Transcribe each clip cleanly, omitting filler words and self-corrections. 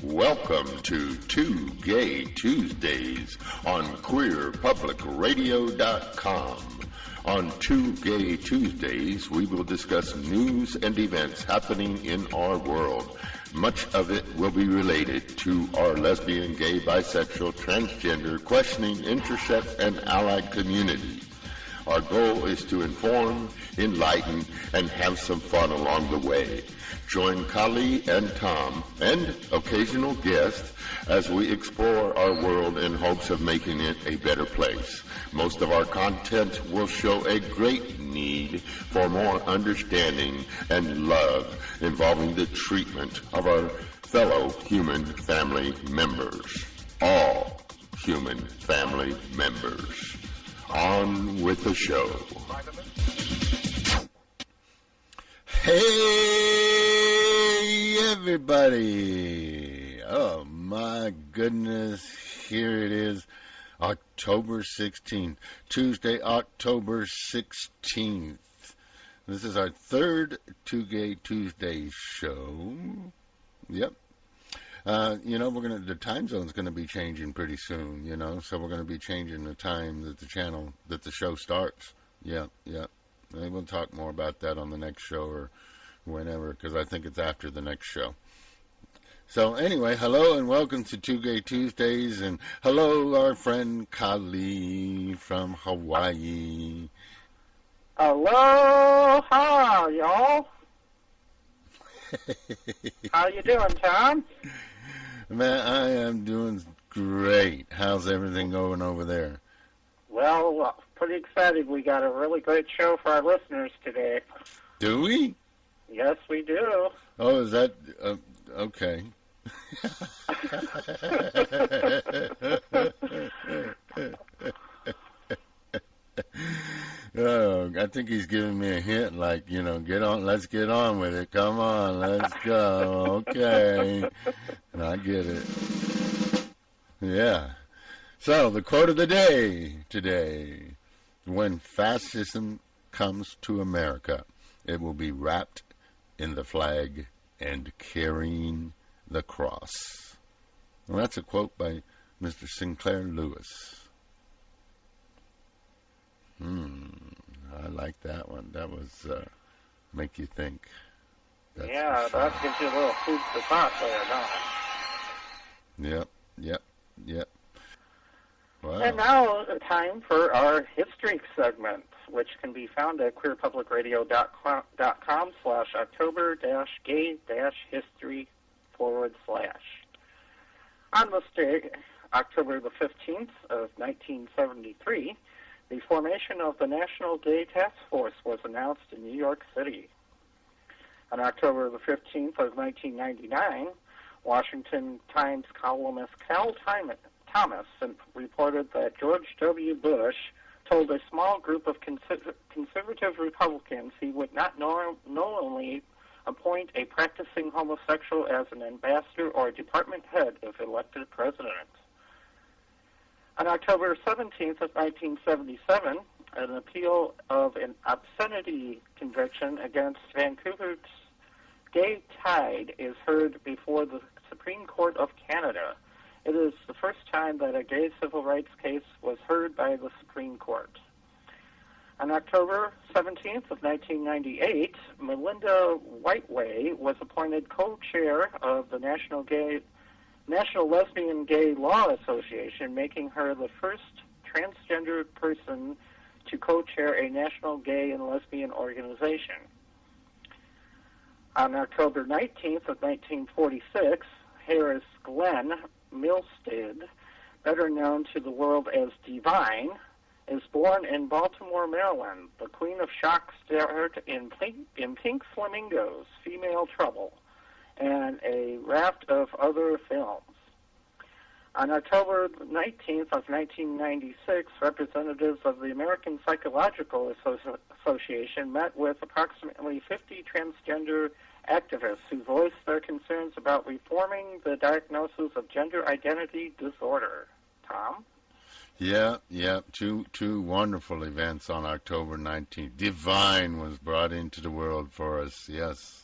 Welcome to Two Gay Tuesdays on QueerPublicRadio.com. On Two Gay Tuesdays, we will discuss news and events happening in our world. Much of it will be related to our lesbian, gay, bisexual, transgender, questioning, intersex, and allied communities. Our goal is to inform, enlighten, and have some fun along the way. Join Kali and Tom and occasional guests as we explore our world in hopes of making it a better place. Most of our content will show a great need for more understanding and love involving the treatment of our fellow human family members. All human family members. On with the show. Hey, everybody. Oh, my goodness. Here it is, October 16th, Tuesday, October 16th. This is our third Two Gay Tuesdays show. Yep. The time zone's going to be changing pretty soon, so we're going to be changing the time that the show starts. Yeah. And we'll talk more about that on the next show or whenever, because I think it's after the next show. So anyway, hello and welcome to Two Gay Tuesdays, and hello our friend Kali from Hawaii. Aloha, y'all. How you doing, Tom? Man, I am doing great. How's everything going over there? Well, pretty excited. We got a really great show for our listeners today. Do we? Yes, we do. Oh, is that... okay. Oh, I think he's giving me a hint, like, let's get on with it. Come on, let's go. Okay. I get it. Yeah. So, the quote of the day today. When fascism comes to America, it will be wrapped in the flag and carrying the cross. Well, that's a quote by Mr. Sinclair Lewis. I like that one. That was make you think. That gives you a little food for thought there, don't it? Yep. Wow. And now time for our history segment, which can be found at queerpublicradio.com/October-gay-history/. On this day, October the 15th of 1973, the formation of the National Gay Task Force was announced in New York City. On October the 15th of 1999, Washington Times columnist Cal Thomas reported that George W. Bush told a small group of conservative Republicans he would not knowingly appoint a practicing homosexual as an ambassador or department head if elected president. On October 17th of 1977, an appeal of an obscenity conviction against Vancouver's Gay Tide is heard before the Supreme Court of Canada. It is the first time that a gay civil rights case was heard by the Supreme Court. On October 17th of 1998, Melinda Whiteway was appointed co-chair of the National Lesbian Gay Law Association, making her the first transgender person to co-chair a national gay and lesbian organization. On October 19th of 1946, Harris Glenn Milstead, better known to the world as Divine, is born in Baltimore, Maryland. The Queen of Shock starred in Pink Flamingos, Female Trouble, and a raft of other films. On October 19th of 1996, representatives of the American Psychological Association met with approximately 50 transgender activists who voiced their concerns about reforming the diagnosis of gender identity disorder. Tom? Yeah, two wonderful events on October 19th. Divine was brought into the world for us, yes.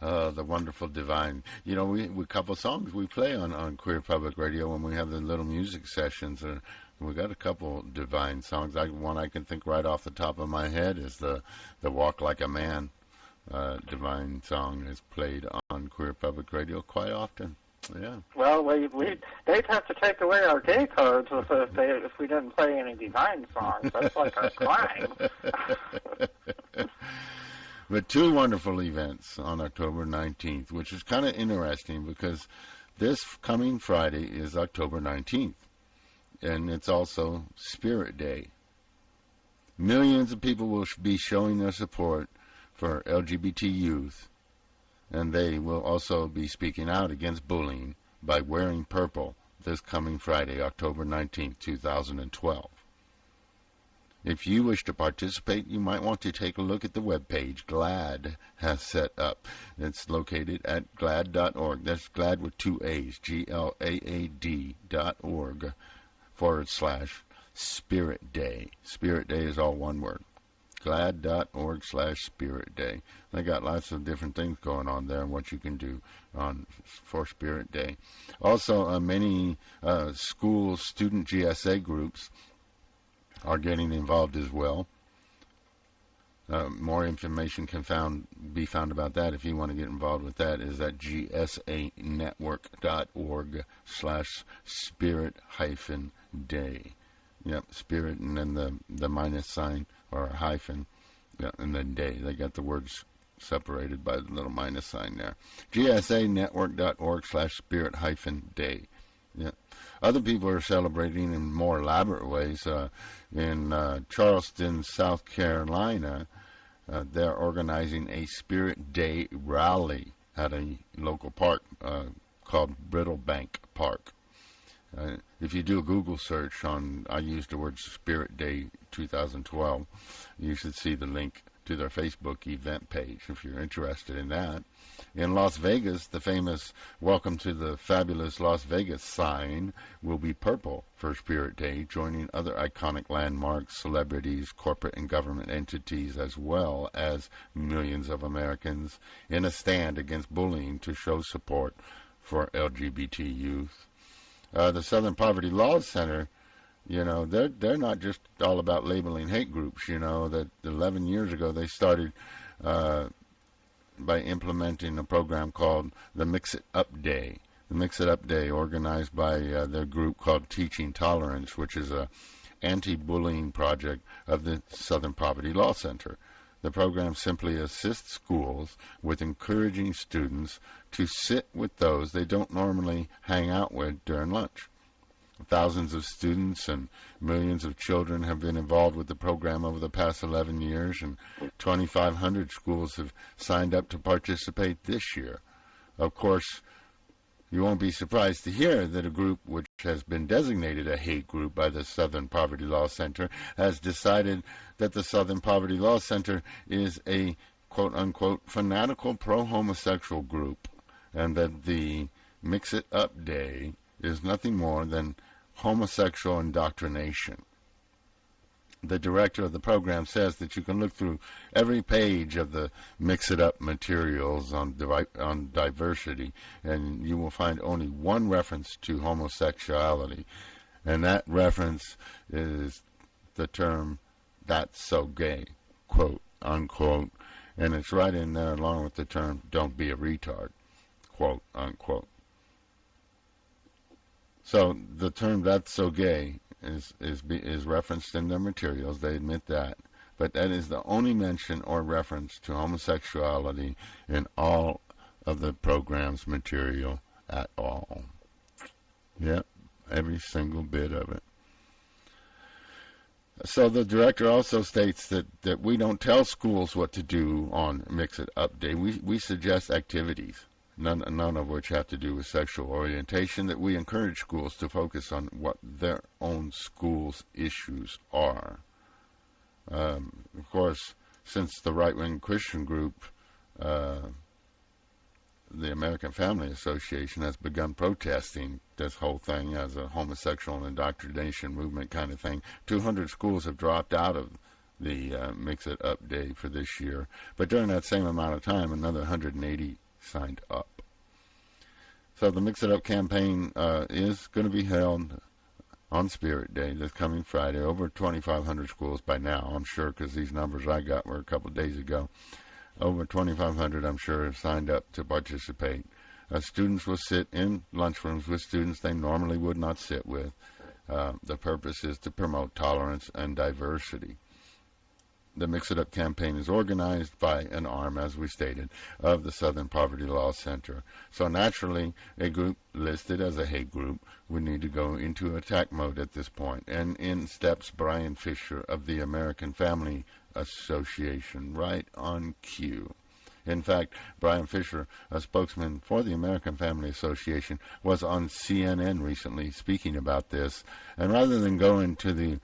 The wonderful Divine. You know, we a couple songs we play on Queer Public Radio when we have the little music sessions. We got a couple Divine songs. One I can think right off the top of my head is the Walk Like a Man. Divine song is played on Queer Public Radio quite often. Yeah. Well, they'd have to take away our gay cards if we didn't play any Divine songs. That's like a crime. But two wonderful events on October 19th, which is kind of interesting because this coming Friday is October 19th, and it's also Spirit Day. Millions of people will be showing their support for LGBT youth, and they will also be speaking out against bullying by wearing purple this coming Friday, October 19th, 2012. If you wish to participate, you might want to take a look at the webpage GLAAD has set up. It's located at glad.org. That's GLAAD with two A's, GLAAD.org/Spirit Day. Spirit Day is all one word. glad.org/Spirit Day. They got lots of different things going on there and what you can do for Spirit Day. Also, many school student GSA groups are getting involved as well. More information can be found about that if you want to get involved with that is at gsanetwork.org/spirit-day. Yep, spirit and then the minus sign or a hyphen, yeah, and then day. They got the words separated by the little minus sign there. gsanetwork.org/spirit-day. Yeah. Other people are celebrating in more elaborate ways. In Charleston, South Carolina, they're organizing a Spirit Day rally at a local park called Brittlebank Park. If you do a Google search I used the word Spirit Day 2012, you should see the link to their Facebook event page if you're interested in that. In Las Vegas, the famous Welcome to the Fabulous Las Vegas sign will be purple for Spirit Day, joining other iconic landmarks, celebrities, corporate and government entities, as well as millions of Americans in a stand against bullying to show support for LGBT youth. The Southern Poverty Law Center, you know, they're not just all about labeling hate groups. You know, that 11 years ago they started by implementing a program called the Mix It Up Day. The Mix It Up Day, organized by their group called Teaching Tolerance, which is a anti-bullying project of the Southern Poverty Law Center. The program simply assists schools with encouraging students to sit with those they don't normally hang out with during lunch. Thousands of students and millions of children have been involved with the program over the past 11 years, and 2,500 schools have signed up to participate this year. Of course, you won't be surprised to hear that a group which has been designated a hate group by the Southern Poverty Law Center has decided that the Southern Poverty Law Center is a quote-unquote fanatical pro-homosexual group, and that the Mix It Up Day is nothing more than homosexual indoctrination. The director of the program says that you can look through every page of the Mix It Up materials on diversity, and you will find only one reference to homosexuality, and that reference is the term "that's so gay," quote unquote, and it's right in there along with the term "don't be a retard," quote unquote. So the term "that's so gay" is referenced in their materials. They admit that, but that is the only mention or reference to homosexuality in all of the program's material at all. Yep, every single bit of it. So the director also states that we don't tell schools what to do on Mix It Up Day. We suggest activities. none of which have to do with sexual orientation, that we encourage schools to focus on what their own school's issues are. Of course, since the right-wing Christian group, the American Family Association, has begun protesting this whole thing as a homosexual indoctrination movement kind of thing, 200 schools have dropped out of the Mix It Up Day for this year. But during that same amount of time, another 180 signed up. So the Mix It Up campaign is going to be held on Spirit Day this coming Friday. Over 2,500 schools by now, I'm sure, because these numbers I got were a couple of days ago. Over 2,500, I'm sure, have signed up to participate. Students will sit in lunchrooms with students they normally would not sit with. The purpose is to promote tolerance and diversity. The Mix It Up campaign is organized by an arm, as we stated, of the Southern Poverty Law Center. So naturally, a group listed as a hate group would need to go into attack mode at this point. And in steps Brian Fisher of the American Family Association, right on cue. In fact, Brian Fisher, a spokesman for the American Family Association, was on CNN recently speaking about this. And rather than go into the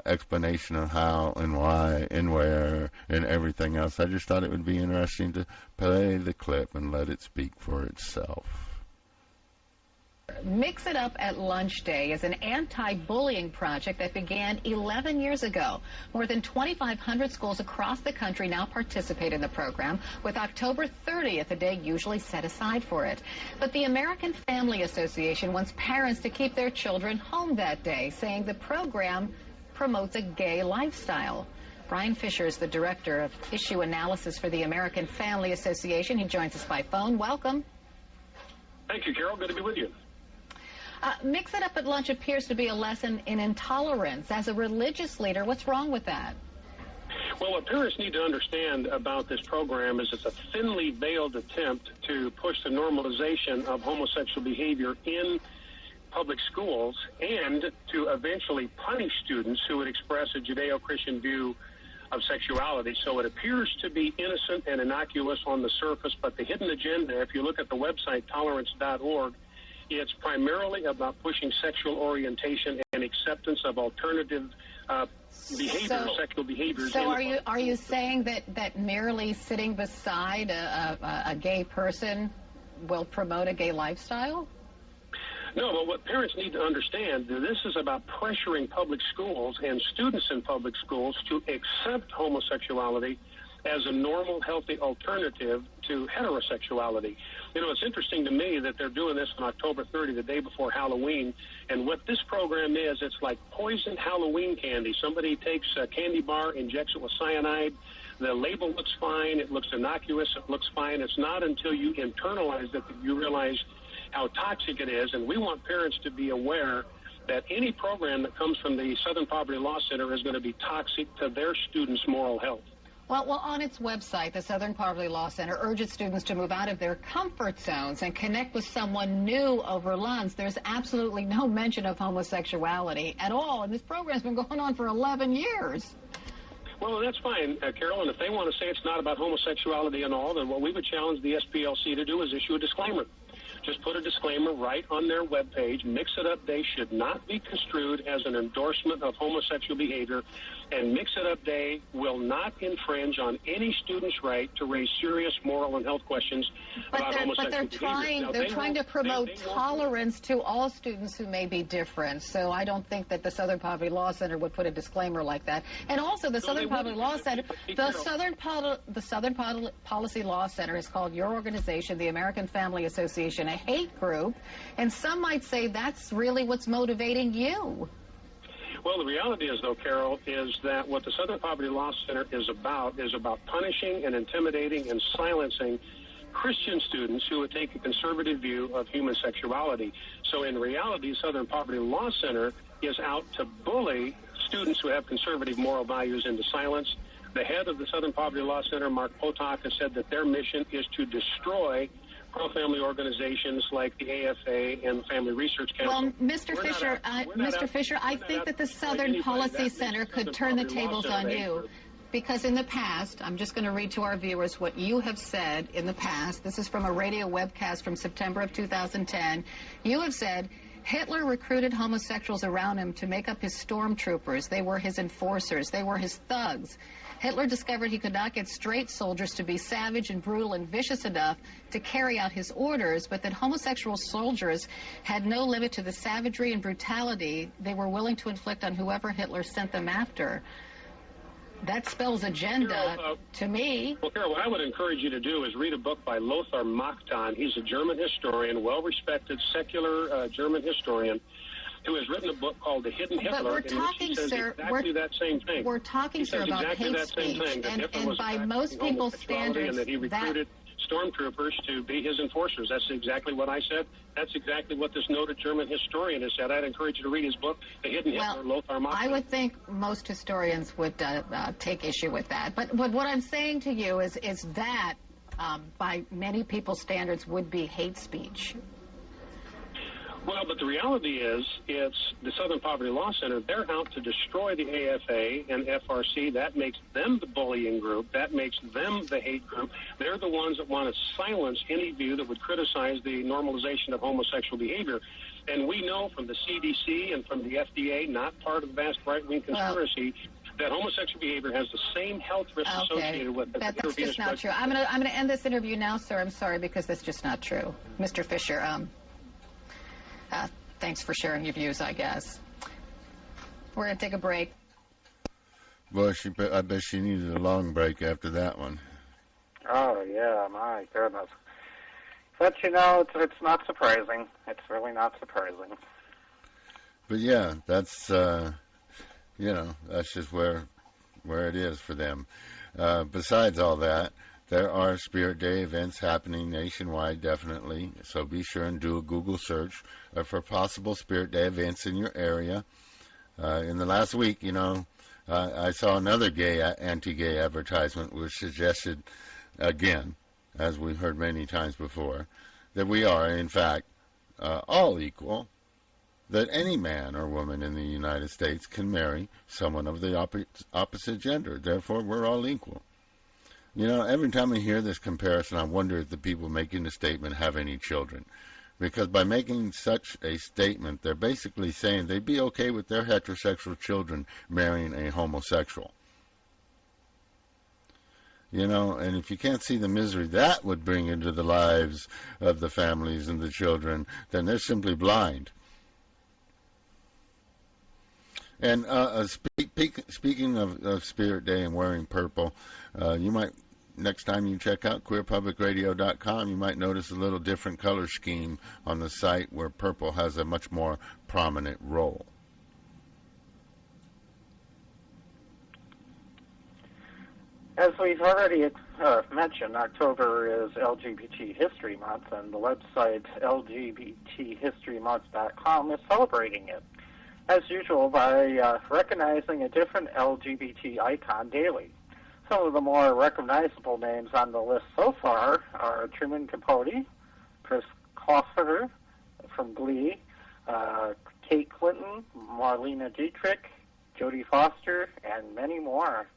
explanation of how and why and where and everything else, I just thought it would be interesting to play the clip and let it speak for itself. Mix It Up at Lunch Day is an anti-bullying project that began 11 years ago. More than 2,500 schools across the country now participate in the program, with October 30th, a day usually set aside for it. But the American Family Association wants parents to keep their children home that day, saying the program promotes a gay lifestyle. Brian Fisher is the director of issue analysis for the American Family Association. He joins us by phone. Welcome. Thank you, Carol. Good to be with you. Mix It Up at Lunch appears to be a lesson in intolerance. As a religious leader, what's wrong with that? Well, what parents need to understand about this program is it's a thinly veiled attempt to push the normalization of homosexual behavior in public schools and to eventually punish students who would express a Judeo-Christian view of sexuality. So it appears to be innocent and innocuous on the surface, but the hidden agenda, if you look at the website tolerance.org, it's primarily about pushing sexual orientation and acceptance of alternative sexual behaviors. So are you saying that merely sitting beside a gay person will promote a gay lifestyle? No, but what parents need to understand, this is about pressuring public schools and students in public schools to accept homosexuality as a normal, healthy alternative to heterosexuality. You know, it's interesting to me that they're doing this on October 30, the day before Halloween, and what this program is, it's like poisoned Halloween candy. Somebody takes a candy bar, injects it with cyanide. The label looks fine. It looks innocuous. It looks fine. It's not until you internalize it that you realize how toxic it is, and we want parents to be aware that any program that comes from the Southern Poverty Law Center is going to be toxic to their students' moral health. Well, on its website, the Southern Poverty Law Center urges students to move out of their comfort zones and connect with someone new over lunch. There's absolutely no mention of homosexuality at all, and this program's been going on for 11 years. Well, that's fine, Carol, and if they want to say it's not about homosexuality and all, then what we would challenge the SPLC to do is issue a disclaimer. Just put a disclaimer right on their webpage. Mix It Up Day should not be construed as an endorsement of homosexual behavior, and Mix It Up Day will not infringe on any student's right to raise serious moral and health questions about homosexual behavior. They're trying to promote tolerance to all students who may be different, so I don't think that the Southern Poverty Law Center would put a disclaimer like that. And also, the Southern Poverty Law Center, the Southern Policy Law Center is called your organization, the American Family Association, a hate group, and some might say that's really what's motivating you. Well, the reality is, though, Carol, is that what the Southern Poverty Law Center is about punishing and intimidating and silencing Christian students who would take a conservative view of human sexuality. So in reality, Southern Poverty Law Center is out to bully students who have conservative moral values into silence. The head of the Southern Poverty Law Center, Mark Potok, has said that their mission is to destroy pro-family organizations like the AFA and the Family Research Council. Well, Mr. Fisher, I think that the Southern Policy Center could turn the tables on you. Because in the past, I'm just going to read to our viewers what you have said in the past. This is from a radio webcast from September of 2010. You have said, Hitler recruited homosexuals around him to make up his stormtroopers. They were his enforcers. They were his thugs. Hitler discovered he could not get straight soldiers to be savage and brutal and vicious enough to carry out his orders, but that homosexual soldiers had no limit to the savagery and brutality they were willing to inflict on whoever Hitler sent them after. That spells agenda to me. Well, Carol, what I would encourage you to do is read a book by Lothar Machtan. He's a German historian, well-respected, secular German historian, who has written a book called The Hidden Hitler, we're in talking, which he says sir, exactly that same thing. We're talking, sir, about exactly hate that same speech, thing, that Hitler and was by practicing most people's homosexuality standards, and that he recruited stormtroopers to be his enforcers. That's exactly what I said. That's exactly what this noted German historian has said. I'd encourage you to read his book, The Hidden Hitler, Lothar Machtan. I would think most historians would take issue with that. But what I'm saying to you is that, by many people's standards, would be hate speech. Well, but the reality is, it's the Southern Poverty Law Center. They're out to destroy the AFA and FRC. That makes them the bullying group. That makes them the hate group. They're the ones that want to silence any view that would criticize the normalization of homosexual behavior. And we know from the CDC and from the FDA, not part of the vast right-wing conspiracy, that homosexual behavior has the same health risks associated with it. That's just not true. I'm gonna end this interview now, sir. I'm sorry, because that's just not true. Mr. Fisher, thanks for sharing your views, I guess. We're going to take a break. Well, I bet she needed a long break after that one. Oh, yeah, my goodness. But, you know, it's not surprising. It's really not surprising. But, yeah, that's, that's just where it is for them. Besides all that, there are Spirit Day events happening nationwide, definitely. So be sure and do a Google search for possible Spirit Day events in your area. In the last week, I saw another anti-gay advertisement which suggested, again, as we've heard many times before, that we are, in fact, all equal, that any man or woman in the United States can marry someone of the opposite gender. Therefore, we're all equal. Every time I hear this comparison, I wonder if the people making the statement have any children. Because by making such a statement, they're basically saying they'd be okay with their heterosexual children marrying a homosexual. And if you can't see the misery that would bring into the lives of the families and the children, then they're simply blind. And speaking of Spirit Day and wearing purple, you might, next time you check out queerpublicradio.com, you might notice a little different color scheme on the site where purple has a much more prominent role. As we've already mentioned, October is LGBT History Month, and the website lgbthistorymonth.com is celebrating it, as usual, by recognizing a different LGBT icon daily. Some of the more recognizable names on the list so far are Truman Capote, Chris Colfer from Glee, Kate Clinton, Marlena Dietrich, Jodie Foster, and many more.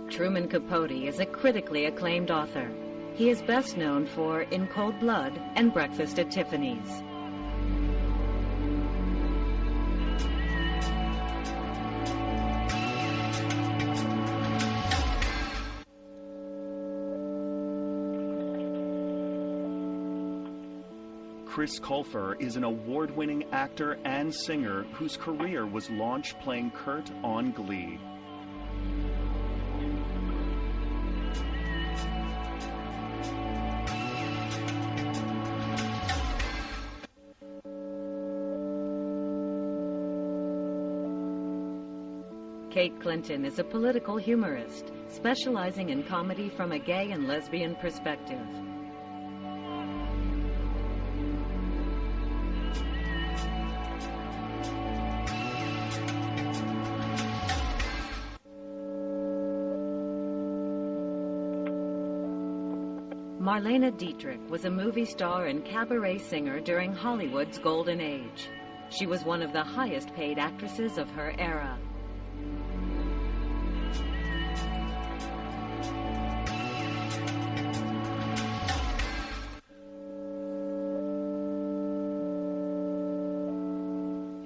Truman Capote is a critically acclaimed author. He is best known for In Cold Blood and Breakfast at Tiffany's. Chris Colfer is an award-winning actor and singer whose career was launched playing Kurt on Glee. Kate Clinton is a political humorist, specializing in comedy from a gay and lesbian perspective. Marlene Dietrich was a movie star and cabaret singer during Hollywood's golden age. She was one of the highest-paid actresses of her era.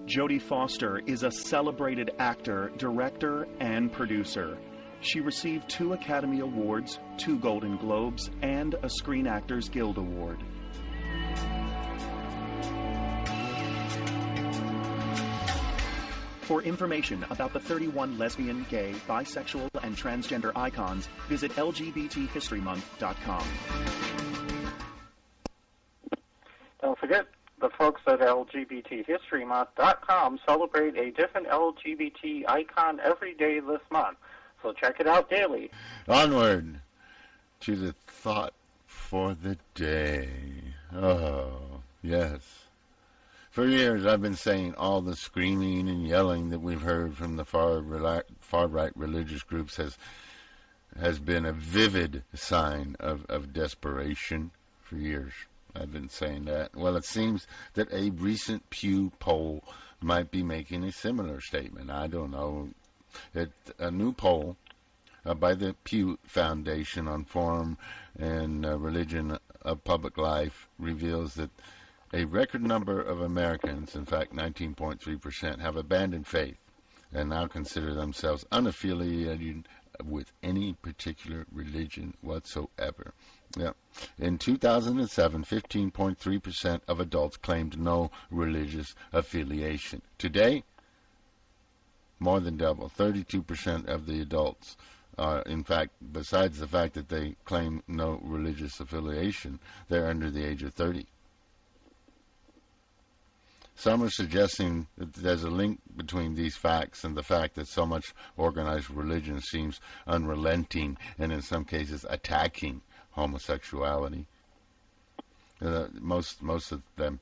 Jodie Foster is a celebrated actor, director, and producer. She received 2 Academy Awards, 2 Golden Globes, and a Screen Actors Guild Award. For information about the 31 lesbian, gay, bisexual, and transgender icons, visit LGBTHistoryMonth.com. Don't forget, the folks at LGBTHistoryMonth.com celebrate a different LGBT icon every day this month. So check it out daily. Onward to the thought for the day. Oh, yes. For years I've been saying all the screaming and yelling that we've heard from the far-right religious groups has been a vivid sign of desperation for years. I've been saying that. Well, it seems that a recent Pew poll might be making a similar statement. I don't know. A new poll by the Pew Foundation on Forum and Religion of Public Life reveals that a record number of Americans, in fact 19.3%, have abandoned faith and now consider themselves unaffiliated with any particular religion whatsoever. Yeah. In 2007, 15.3% of adults claimed no religious affiliation. Today, more than double, 32% of the adults are, in fact, besides the fact that they claim no religious affiliation, they're under the age of 30. Some are suggesting that there's a link between these facts and the fact that so much organized religion seems unrelenting and in some cases attacking homosexuality. Most of them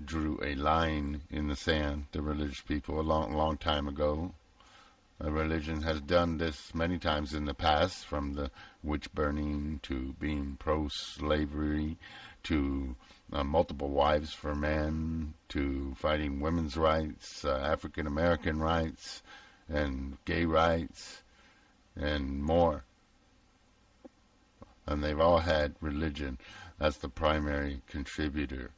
drew a line in the sand, the religious people, a long time ago. Religion has done this many times in the past, from the witch burning to being pro-slavery to multiple wives for men to fighting women's rights, African American rights, and gay rights, and more. And they've all had religion as the primary contributor.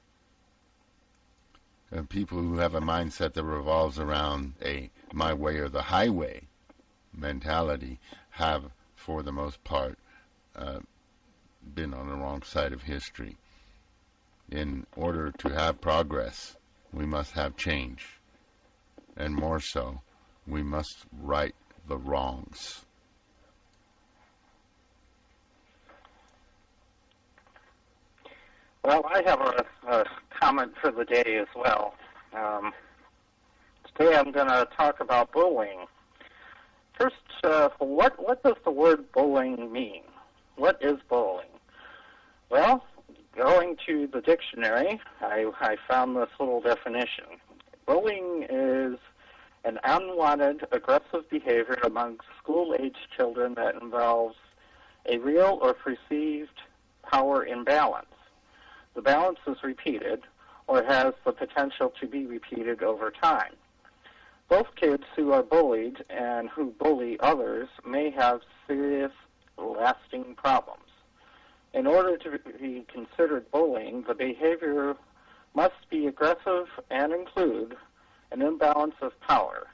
And people who have a mindset that revolves around a my way or the highway mentality have, for the most part, been on the wrong side of history. In order to have progress, we must have change. And more so, we must right the wrongs. Well, I have a comment for the day as well. Today I'm going to talk about bullying. First, what does the word bullying mean? What is bullying? Well, going to the dictionary, I found this little definition. Bullying is an unwanted, aggressive behavior among school-aged children that involves a real or perceived power imbalance. The balance is repeated or has the potential to be repeated over time. Both kids who are bullied and who bully others may have serious, lasting problems. In order to be considered bullying, the behavior must be aggressive and include an imbalance of power.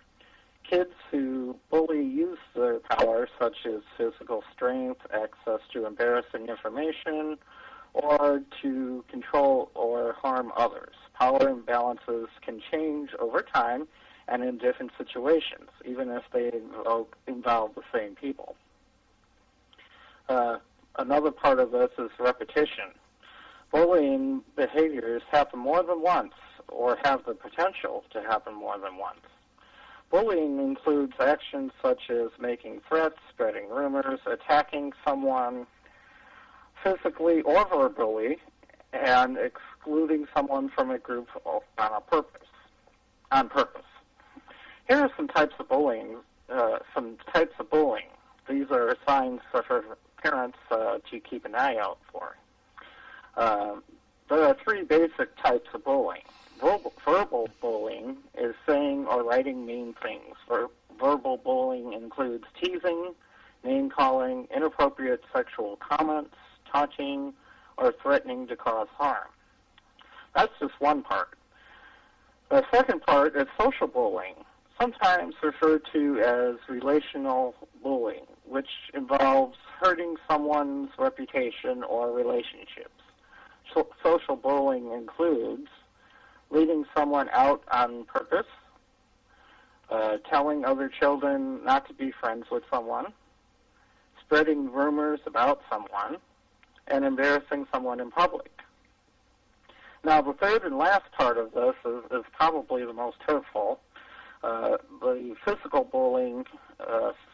Kids who bully use their power, such as physical strength, access to embarrassing information, or to control or harm others. Power imbalances can change over time and in different situations, even if they involve the same people. Another part of this is repetition. Bullying behaviors happen more than once or have the potential to happen more than once. Bullying includes actions such as making threats, spreading rumors, attacking someone physically or verbally, and excluding someone from a group on purpose. Here are some types of bullying. These are signs for parents to keep an eye out for. There are three basic types of bullying. Verbal bullying is saying or writing mean things. Verbal bullying includes teasing, name-calling, inappropriate sexual comments, taunting, or threatening to cause harm. That's just one part. The second part is social bullying, sometimes referred to as relational bullying, which involves hurting someone's reputation or relationships. Social bullying includes leaving someone out on purpose, telling other children not to be friends with someone, spreading rumors about someone, and embarrassing someone in public. Now, the third and last part of this is probably the most hurtful. The physical bullying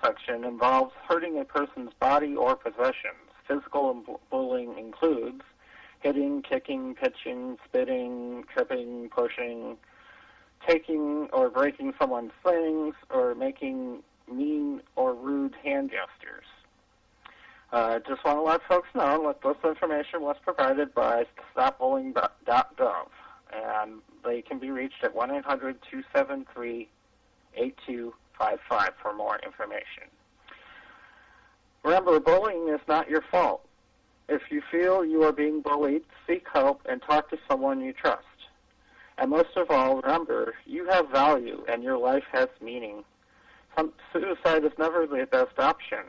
section involves hurting a person's body or possessions. Physical bullying includes hitting, kicking, pitching, spitting, tripping, pushing, taking or breaking someone's things, or making mean or rude hand gestures. Just want to let folks know that this information was provided by stopbullying.gov, and they can be reached at 1-800-273-8255 for more information. Remember, bullying is not your fault. If you feel you are being bullied, seek help and talk to someone you trust. And most of all, remember, you have value and your life has meaning. Suicide is never the best option.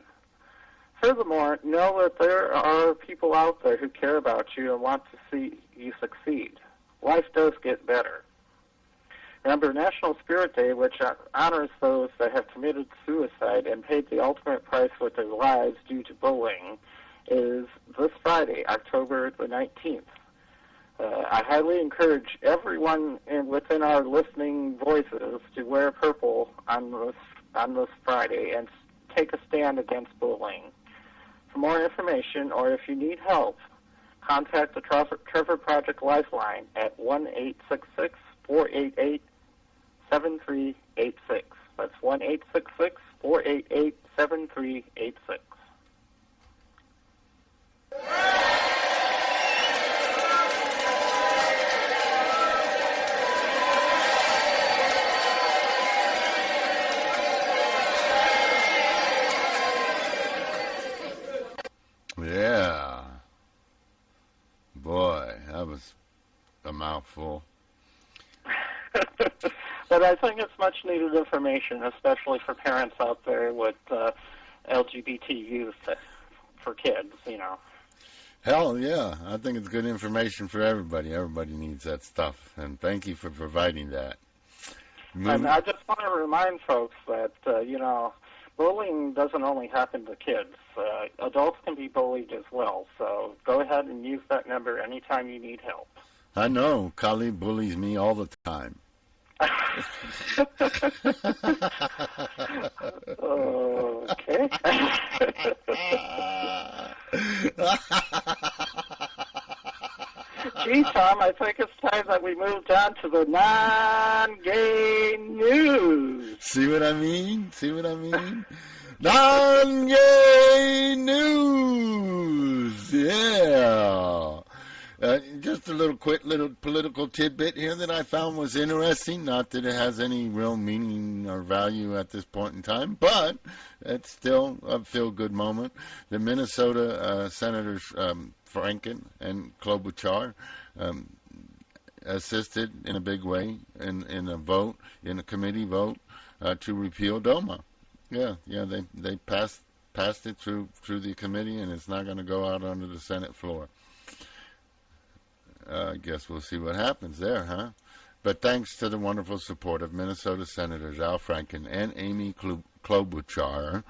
Furthermore, know that there are people out there who care about you and want to see you succeed. Life does get better. Remember, National Spirit Day, which honors those that have committed suicide and paid the ultimate price with their lives due to bullying, is this Friday, October the 19th. I highly encourage everyone within our listening voices to wear purple on this Friday and take a stand against bullying. For more information, or if you need help, contact the Trevor Project Lifeline at 1-866-488-7386. That's 1-866-488-7386. Yeah. Boy, that was a mouthful. But I think it's much needed information, especially for parents out there with LGBT youth for kids, you know. Hell yeah. I think it's good information for everybody. Everybody needs that stuff. And thank you for providing that. And I just want to remind folks that, bullying doesn't only happen to kids. Adults can be bullied as well. So go ahead and use that number anytime you need help. I know. Kali bullies me all the time. Okay. Gee, Tom, I think it's time that we moved on to the non-gay news. See what I mean? Non-gay news! Yeah! Just a little political tidbit here that I found was interesting. Not that it has any real meaning or value at this point in time, but it's still a feel-good moment. The Minnesota Senators Franken and Klobuchar assisted in a big way in a committee vote to repeal DOMA. Yeah, they passed it through the committee, and it's not going to go out onto the Senate floor. I guess we'll see what happens there, huh? But thanks to the wonderful support of Minnesota Senators Al Franken and Amy Klobuchar,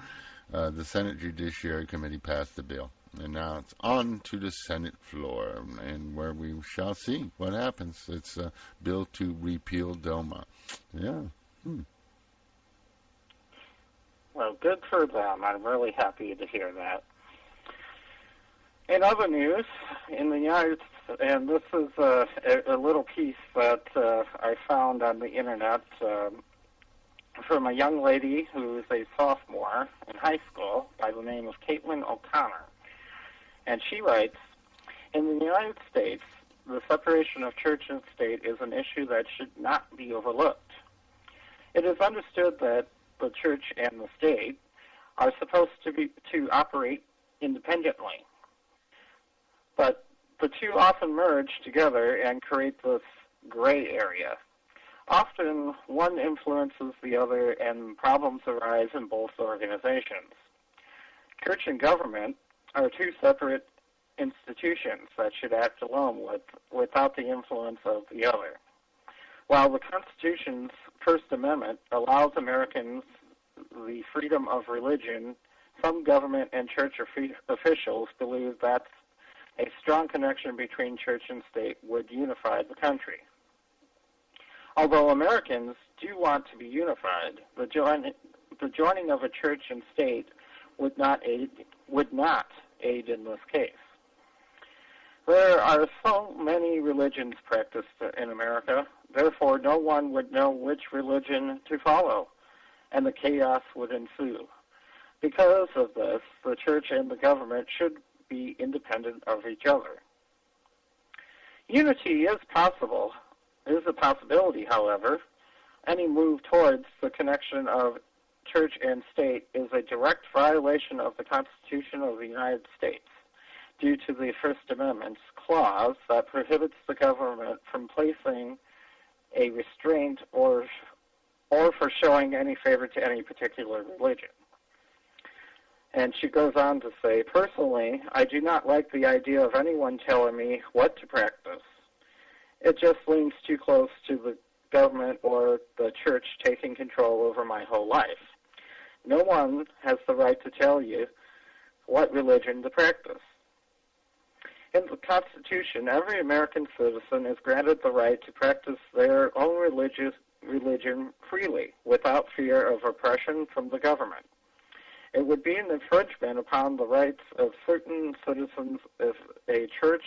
the Senate Judiciary Committee passed the bill. And now it's on to the Senate floor, and where we shall see what happens. It's a bill to repeal DOMA. Yeah. Well, good for them. I'm really happy to hear that. In other news, in the United States, and this is a little piece that I found on the internet from a young lady who is a sophomore in high school by the name of Caitlin O'Connor. And she writes, In the United States, the separation of church and state is an issue that should not be overlooked. It is understood that the church and the state are supposed to operate independently, but the two often merge together and create this gray area. Often one influences the other and problems arise in both organizations. Church and government are two separate institutions that should act alone without the influence of the other. While the Constitution's First Amendment allows Americans the freedom of religion, some government and church officials believe that a strong connection between church and state would unify the country. Although Americans do want to be unified, the joining of a church and state would not aid in this case. There are so many religions practiced in America, therefore no one would know which religion to follow, and the chaos would ensue. Because of this, the church and the government should be independent of each other. Unity is a possibility, however. Any move towards the connection of church and state is a direct violation of the Constitution of the United States due to the First Amendment's clause that prohibits the government from placing a restraint or for showing any favor to any particular religion. And she goes on to say, personally, I do not like the idea of anyone telling me what to practice. It just leans too close to the government or the church taking control over my whole life. No one has the right to tell you what religion to practice. In the Constitution, every American citizen is granted the right to practice their own religion freely, without fear of oppression from the government. It would be an infringement upon the rights of certain citizens if a church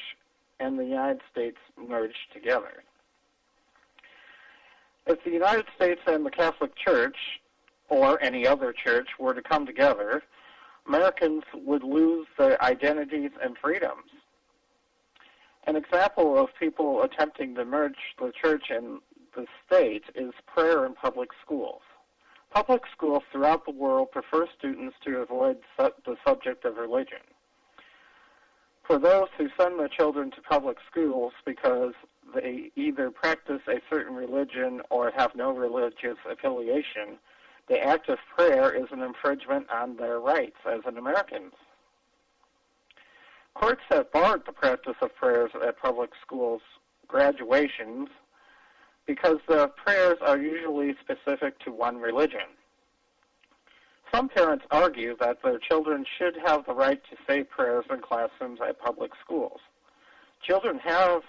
and the United States merged together. If the United States and the Catholic Church, or any other church, were to come together, Americans would lose their identities and freedoms. An example of people attempting to merge the church and the state is prayer in public schools. Public schools throughout the world prefer students to avoid the subject of religion. For those who send their children to public schools because they either practice a certain religion or have no religious affiliation, the act of prayer is an infringement on their rights as an American. Courts have barred the practice of prayers at public schools graduations because the prayers are usually specific to one religion. Some parents argue that their children should have the right to say prayers in classrooms at public schools. Children have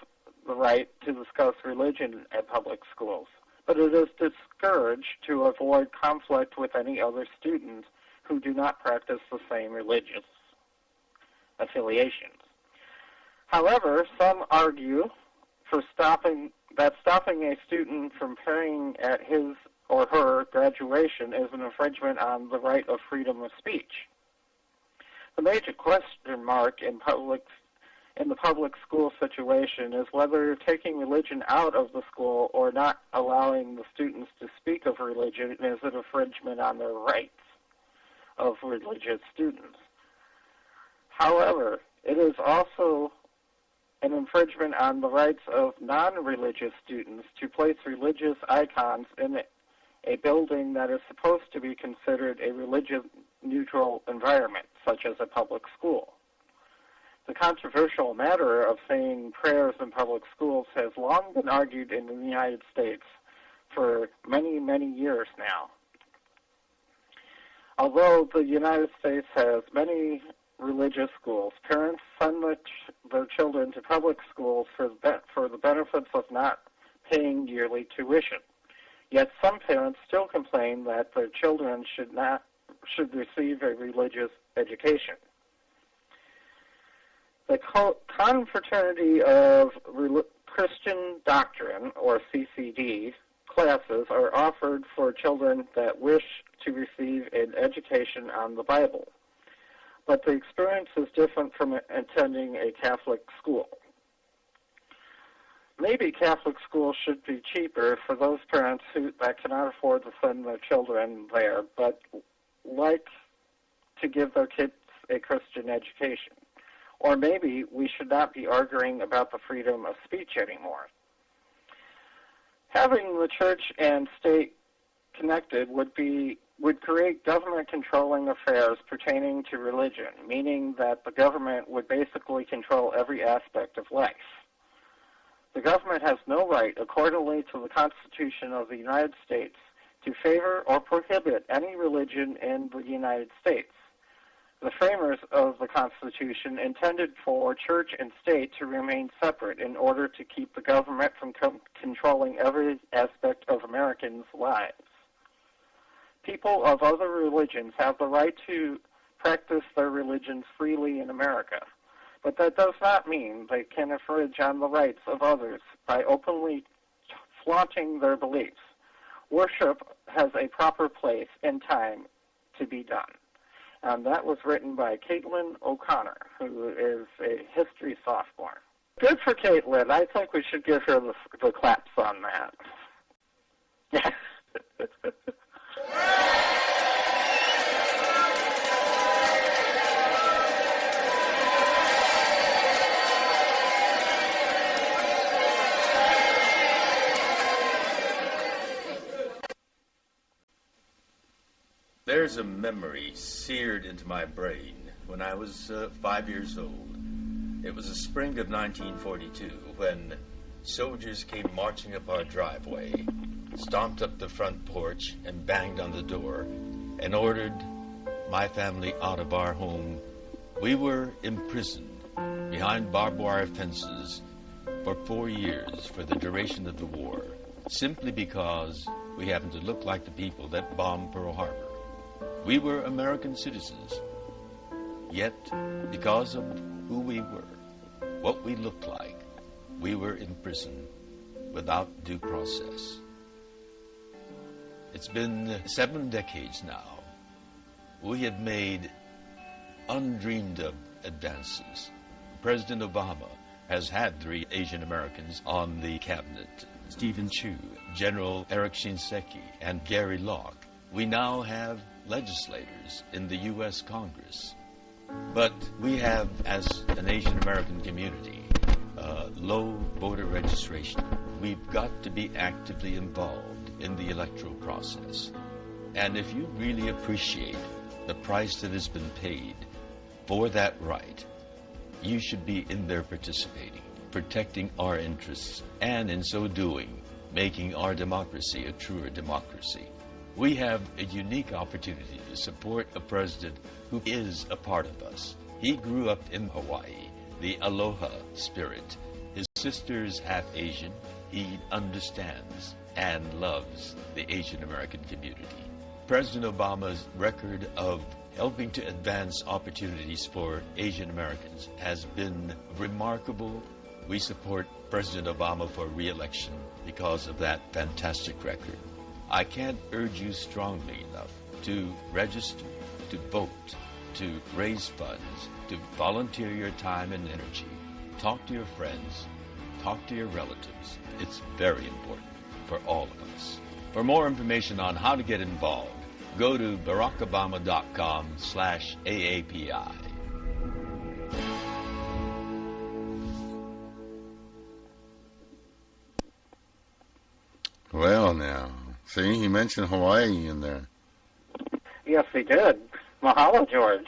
the right to discuss religion at public schools, but it is discouraged to avoid conflict with any other students who do not practice the same religious affiliations. However, some argue for stopping a student from praying at his or her graduation is an infringement on the right of freedom of speech. The major question mark in the public school situation is whether taking religion out of the school or not allowing the students to speak of religion is an infringement on their rights of religious students. However, it is also an infringement on the rights of non-religious students to place religious icons in a building that is supposed to be considered a religion-neutral environment, such as a public school. The controversial matter of saying prayers in public schools has long been argued in the United States for many, many years now. Although the United States has many religious schools, parents send their children to public schools for the benefits of not paying yearly tuition. Yet some parents still complain that their children should receive a religious education. The Confraternity of Christian Doctrine, or CCD, classes are offered for children that wish to receive an education on the Bible. but the experience is different from attending a Catholic school. Maybe Catholic schools should be cheaper for those parents that cannot afford to send their children there, but like to give their kids a Christian education. Or maybe we should not be arguing about the freedom of speech anymore. Having the church and state connected would create government controlling affairs pertaining to religion, meaning that the government would basically control every aspect of life. The government has no right, accordingly to the Constitution of the United States, to favor or prohibit any religion in the United States. The framers of the Constitution intended for church and state to remain separate in order to keep the government from controlling every aspect of Americans' lives. People of other religions have the right to practice their religions freely in America, but that does not mean they can infringe on the rights of others by openly flaunting their beliefs. Worship has a proper place and time to be done. And that was written by Caitlin O'Connor, who is a history sophomore. Good for Caitlin. I think we should give her the claps on that. There's a memory seared into my brain when I was 5 years old. It was the spring of 1942 when soldiers came marching up our driveway, stomped up the front porch and banged on the door and ordered my family out of our home. We were imprisoned behind barbed wire fences for 4 years for the duration of the war, simply because we happened to look like the people that bombed Pearl Harbor. We were American citizens, yet because of who we were, what we looked like, we were in prison without due process. It's been 7 decades now. We had made undreamed of advances. President Obama has had 3 Asian Americans on the cabinet: Stephen Chu, General Eric Shinseki, and Gary Locke. We now have legislators in the U.S. Congress. But we have, as an Asian American community, low voter registration. We've got to be actively involved in the electoral process. And if you really appreciate the price that has been paid for that right, you should be in there participating, protecting our interests, and in so doing, making our democracy a truer democracy. We have a unique opportunity to support a president who is a part of us. He grew up in Hawaii, the aloha spirit. His sister's half Asian. He understands and loves the Asian American community. President Obama's record of helping to advance opportunities for Asian Americans has been remarkable. We support President Obama for re-election because of that fantastic record. I can't urge you strongly enough to register, to vote, to raise funds, to volunteer your time and energy. Talk to your friends, talk to your relatives. It's very important for all of us. For more information on how to get involved, go to barackobama.com/AAPI. Well, now, see, he mentioned Hawaii in there. Yes, he did. Mahalo, George.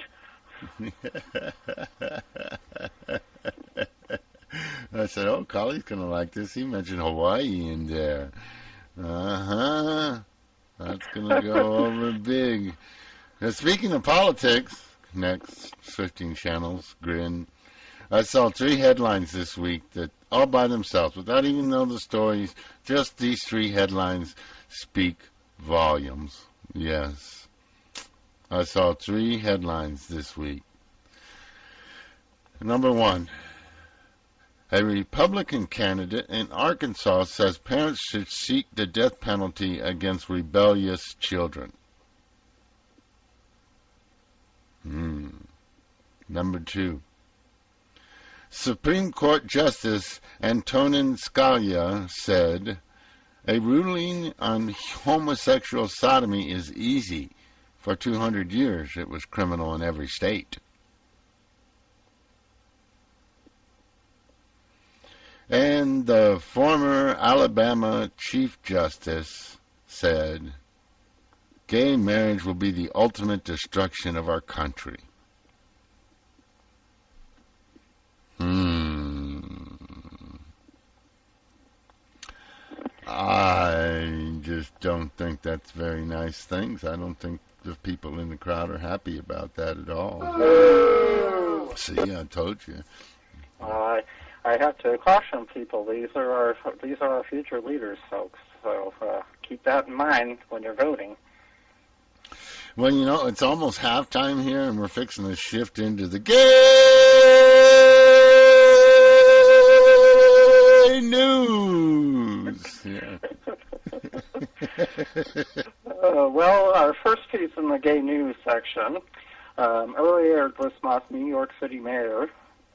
I said, oh, Collie's going to like this. He mentioned Hawaii in there. Uh-huh. That's going to go over big. Now, speaking of politics, next 15 channels, grin. I saw 3 headlines this week that all by themselves, without even knowing the stories, just these 3 headlines speak volumes. Yes. I saw 3 headlines this week. Number 1. A Republican candidate in Arkansas says parents should seek the death penalty against rebellious children. Number 2. Supreme Court Justice Antonin Scalia said, "A ruling on homosexual sodomy is easy. For 200 years it was criminal in every state." And the former Alabama Chief Justice said, "Gay marriage will be the ultimate destruction of our country." I just don't think that's very nice things. I don't think the people in the crowd are happy about that at all. See, I told you. I have to caution people. These are our future leaders, folks. So keep that in mind when you're voting. Well, you know, it's almost halftime here, and we're fixing to shift into the gay news. Yeah. Well, our first piece in the gay news section. Earlier this month, New York City Mayor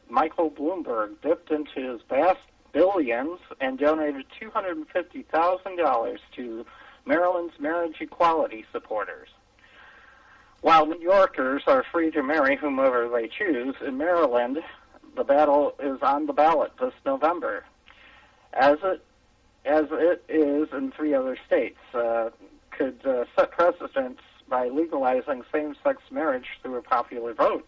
Michael Bloomberg dipped into his vast billions and donated $250,000 to Maryland's marriage equality supporters. While New Yorkers are free to marry whomever they choose, in Maryland, the battle is on the ballot this November, as it is in 3 other states. Could set precedents by legalizing same-sex marriage through a popular vote.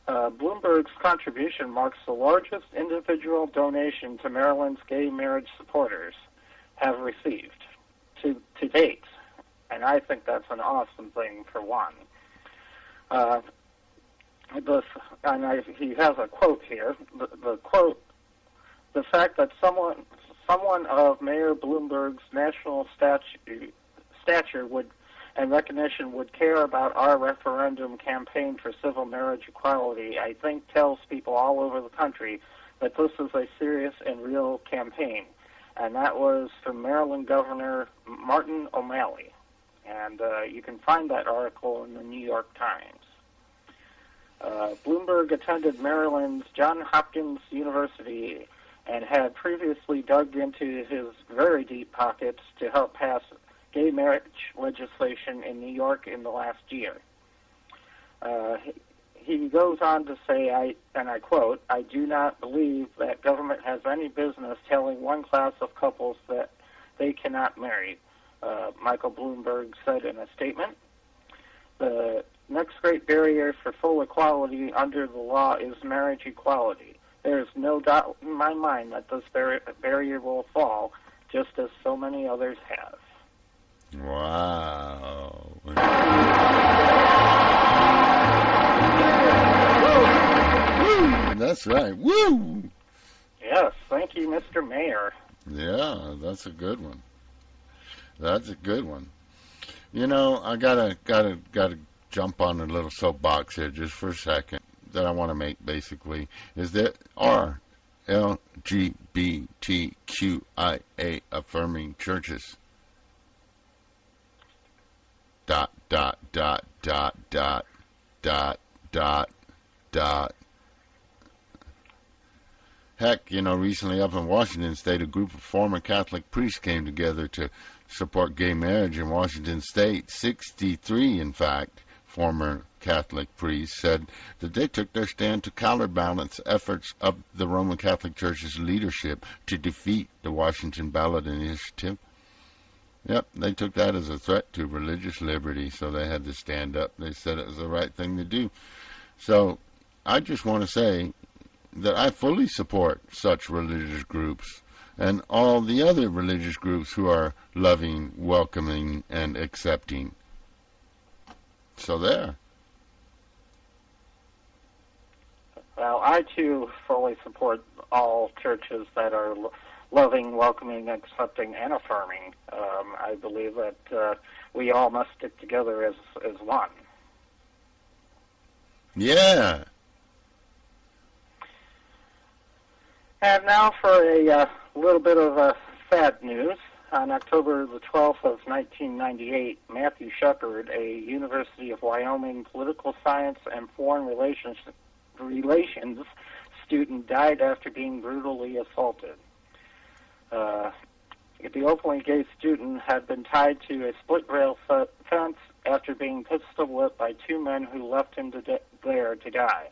Bloomberg's contribution marks the largest individual donation to Maryland's gay marriage supporters have received to date. And I think that's an awesome thing for one. He has a quote here. The quote, "The fact that someone of Mayor Bloomberg's national stature would and recognition would care about our referendum campaign for civil marriage equality, I think tells people all over the country that this is a serious and real campaign." And that was from Maryland Governor Martin O'Malley. And you can find that article in the New York Times. Bloomberg attended Maryland's Johns Hopkins University and had previously dug into his very deep pockets to help pass gay marriage legislation in New York in the last year. He goes on to say, and I quote, "I do not believe that government has any business telling one class of couples that they cannot marry," Michael Bloomberg said in a statement. "The next great barrier for full equality under the law is marriage equality. There is no doubt in my mind that this barrier will fall, just as so many others have." Wow. Woo! That's right. Woo! Yes, thank you, Mr. Mayor. Yeah, that's a good one. That's a good one. You know, I gotta jump on a little soapbox here just for a second that I want to make. Basically, is that our LGBTQIA affirming churches. ... Heck, you know, recently up in Washington State, a group of former Catholic priests came together to support gay marriage in Washington State. 63, in fact, former Catholic priests said that they took their stand to counterbalance efforts of the Roman Catholic Church's leadership to defeat the Washington ballot initiative. Yep, they took that as a threat to religious liberty, so they had to stand up. They said it was the right thing to do. So I just want to say that I fully support such religious groups and all the other religious groups who are loving, welcoming, and accepting. So there. Well, I too fully support all churches that are loving, welcoming, accepting, and affirming. I believe that we all must stick together as one. Yeah. And now for a little bit of sad news. On October the 12th of 1998, Matthew Shepard, a University of Wyoming political science and foreign relations student, died after being brutally assaulted. The openly gay student had been tied to a split-rail fence after being pistol-whipped by two men who left him there to die.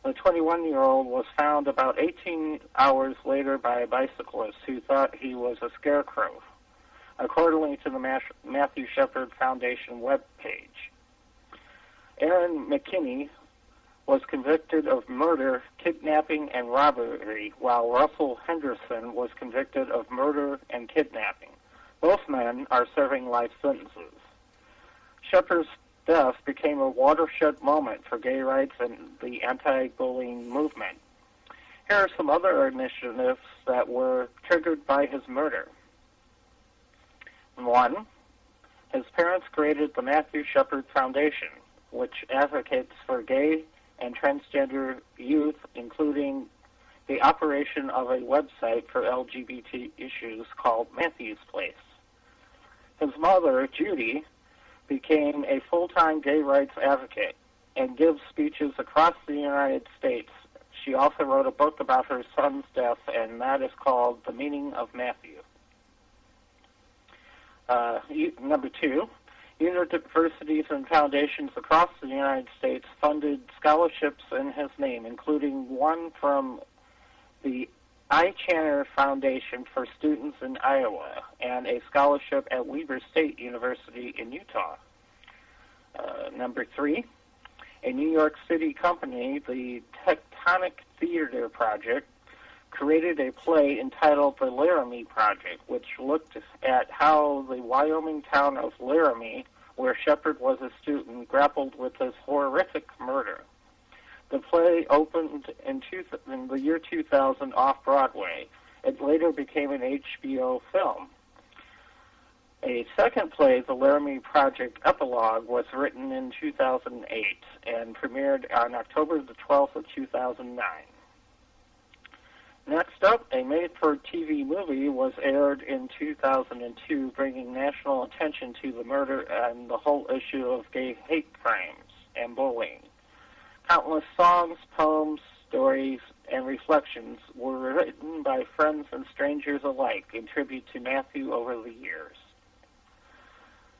The 21-year-old was found about 18 hours later by a bicyclist who thought he was a scarecrow, according to the Matthew Shepard Foundation webpage. Aaron McKinney was convicted of murder, kidnapping, and robbery, while Russell Henderson was convicted of murder and kidnapping. Both men are serving life sentences. Shepard's death became a watershed moment for gay rights and the anti-bullying movement. Here are some other initiatives that were triggered by his murder. 1. His parents created the Matthew Shepard Foundation, which advocates for gay and transgender youth, including the operation of a website for LGBT issues called Matthew's Place. His mother, Judy, became a full-time gay rights advocate and gives speeches across the United States. She also wrote a book about her son's death, and that is called The Meaning of Matthew. Number 2, universities and foundations across the United States funded scholarships in his name, including one from the I. Channer Foundation for students in Iowa and a scholarship at Weber State University in Utah. Number 3, a New York City company, the Tectonic Theater Project, created a play entitled The Laramie Project, which looked at how the Wyoming town of Laramie, where Shepard was a student, grappled with this horrific murder. The play opened in the year 2000 off-Broadway. It later became an HBO film. A second play, The Laramie Project Epilogue, was written in 2008 and premiered on October the 12th of 2009. Next up, a made-for-TV movie was aired in 2002, bringing national attention to the murder and the whole issue of gay hate crimes and bullying. Countless songs, poems, stories, and reflections were written by friends and strangers alike in tribute to Matthew over the years.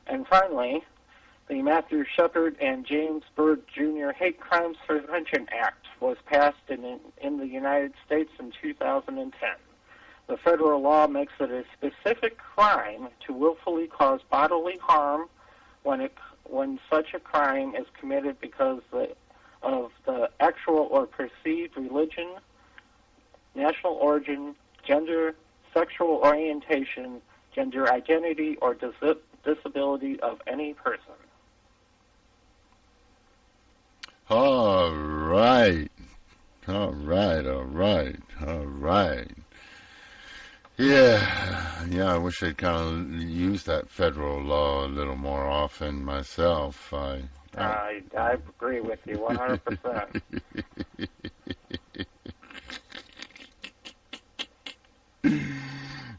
And finally, the Matthew Shepard and James Byrd Jr. Hate Crimes Prevention Act was passed in the United States in 2010. The federal law makes it a specific crime to willfully cause bodily harm when such a crime is committed because of the actual or perceived religion, national origin, gender, sexual orientation, gender identity, or disability of any person. All right. Yeah, I wish I'd kind of used that federal law a little more often myself. I agree with you 100%.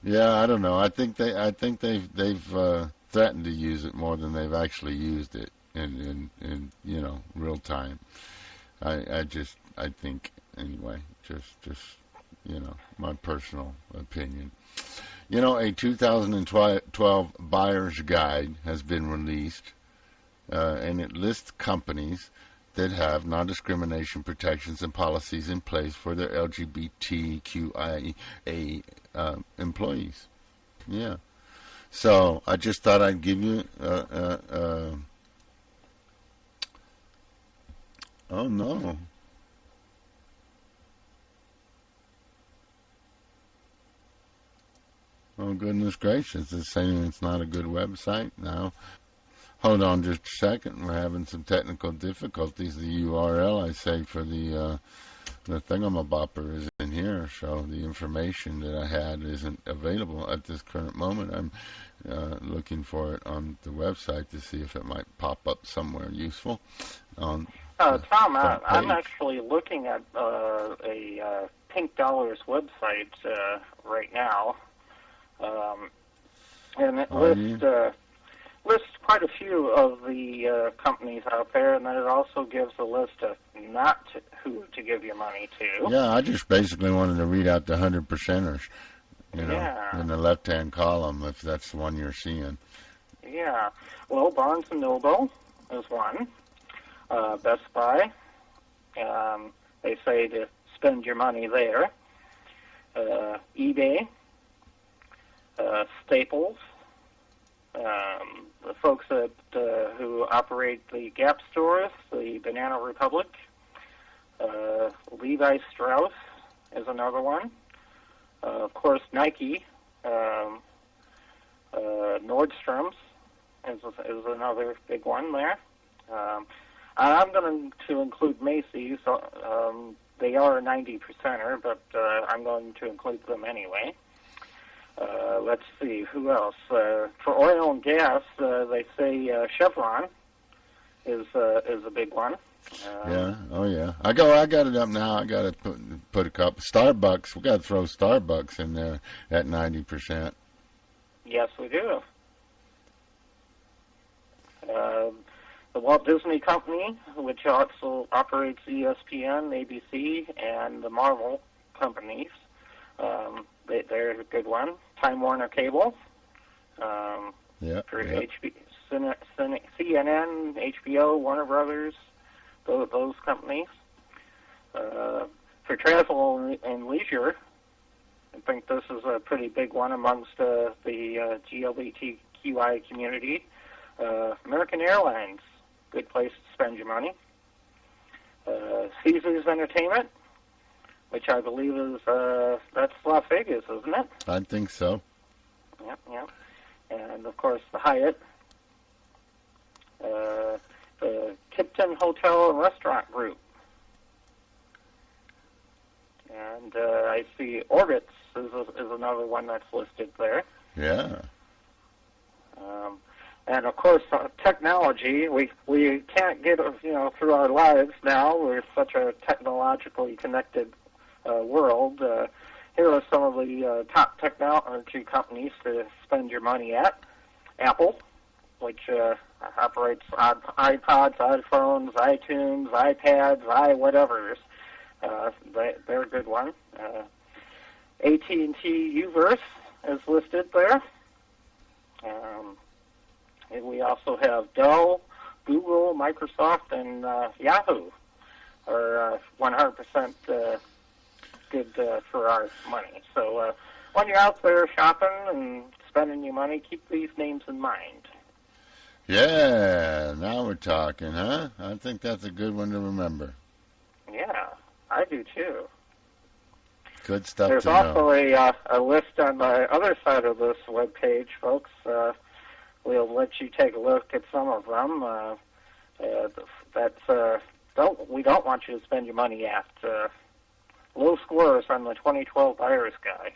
Yeah, I don't know. I think they've threatened to use it more than they've actually used it in real time. I think anyway, just my personal opinion. A 2012 buyer's guide has been released, and it lists companies that have non-discrimination protections and policies in place for their LGBTQIA employees. Yeah. So I just thought I'd give you oh no. Oh goodness gracious, it's saying it's not a good website now. Hold on just a second, we're having some technical difficulties. The URL I say for the thingamabopper is in here, so the information that I had isn't available at this current moment. I'm looking for it on the website to see if it might pop up somewhere useful. Tom, I'm actually looking at a Pink Dollars website right now. And it Are you? lists quite a few of the companies out there, and then it also gives a list of not who to give your money to. Yeah, I just basically wanted to read out the 100%ers, Yeah. in the left-hand column, if that's the one you're seeing. Yeah. Well, Barnes & Noble is one. Best Buy. They say to spend your money there. eBay. Staples. The folks who operate the Gap stores, the Banana Republic. Levi Strauss is another one. Of course, Nike. Nordstrom's is another big one there. I'm going to include Macy's. They are a 90%er, but I'm going to include them anyway. Let's see, who else? For oil and gas, they say Chevron is a big one. Yeah, oh yeah. I got it up now. I got to put a couple. Starbucks, we got to throw Starbucks in there at 90%. Yes, we do. The Walt Disney Company, which also operates ESPN, ABC, and the Marvel companies. They're a good one. Time Warner Cable. For CNN, HBO, Warner Brothers, those companies. For travel and leisure, I think this is a pretty big one amongst the LGBTQIA community. American Airlines, good place to spend your money. Caesars Entertainment, which I believe is, that's Las Vegas, isn't it? I think so. Yep. And, of course, the Hyatt. The Tipton Hotel and Restaurant Group. And I see Orbitz is another one that's listed there. Yeah. And of course, technology. We can't get through our lives now. We're such a technologically connected world. Here are some of the top technology companies to spend your money at. Apple, which operates iPods, iPhones, iTunes, iPads, whatevers. They're a good one. AT&T Uverse is listed there. And we also have Dell, Google, Microsoft, and Yahoo are 100% good for our money. So when you're out there shopping and spending your money, keep these names in mind. Yeah, now we're talking, huh? I think that's a good one to remember. Yeah, I do too. Good stuff There's to know. also a list on the other side of this webpage, folks. We'll let you take a look at some of them. We don't want you to spend your money at. Low scores on the 2012 Buyer's Guide.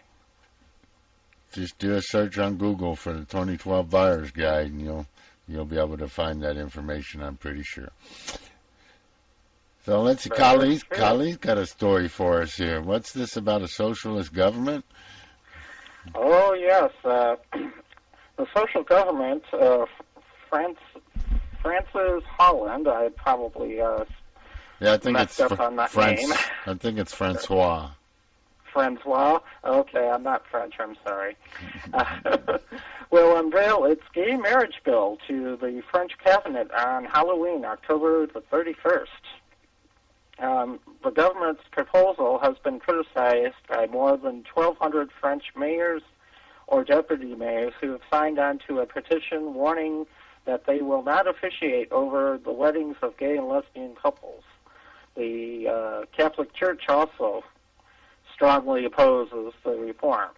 Just do a search on Google for the 2012 Buyer's Guide, and you'll be able to find that information, I'm pretty sure. So let's see, Kali's got a story for us here. What's this about a socialist government? Oh, yes. The social government, Francis Holland, I probably messed up on that name. I think it's Francois. Francois? Okay, I'm not French, I'm sorry. Will unveil its gay marriage bill to the French cabinet on Halloween, October the 31st. The government's proposal has been criticized by more than 1,200 French mayors or deputy mayors who have signed on to a petition warning that they will not officiate over the weddings of gay and lesbian couples. The Catholic Church also strongly opposes the reform.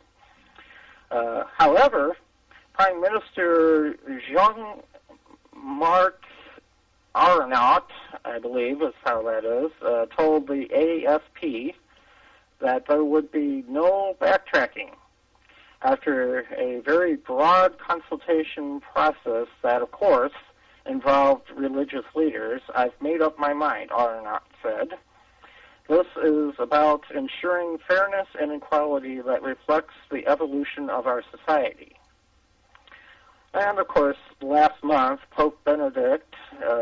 However, Prime Minister Jean-Marc Ayrault, I believe is how that is, told the AFP that there would be no backtracking. After a very broad consultation process that, of course, involved religious leaders, I've made up my mind, Ayrault said. This is about ensuring fairness and equality that reflects the evolution of our society. And, of course, last month, Pope Benedict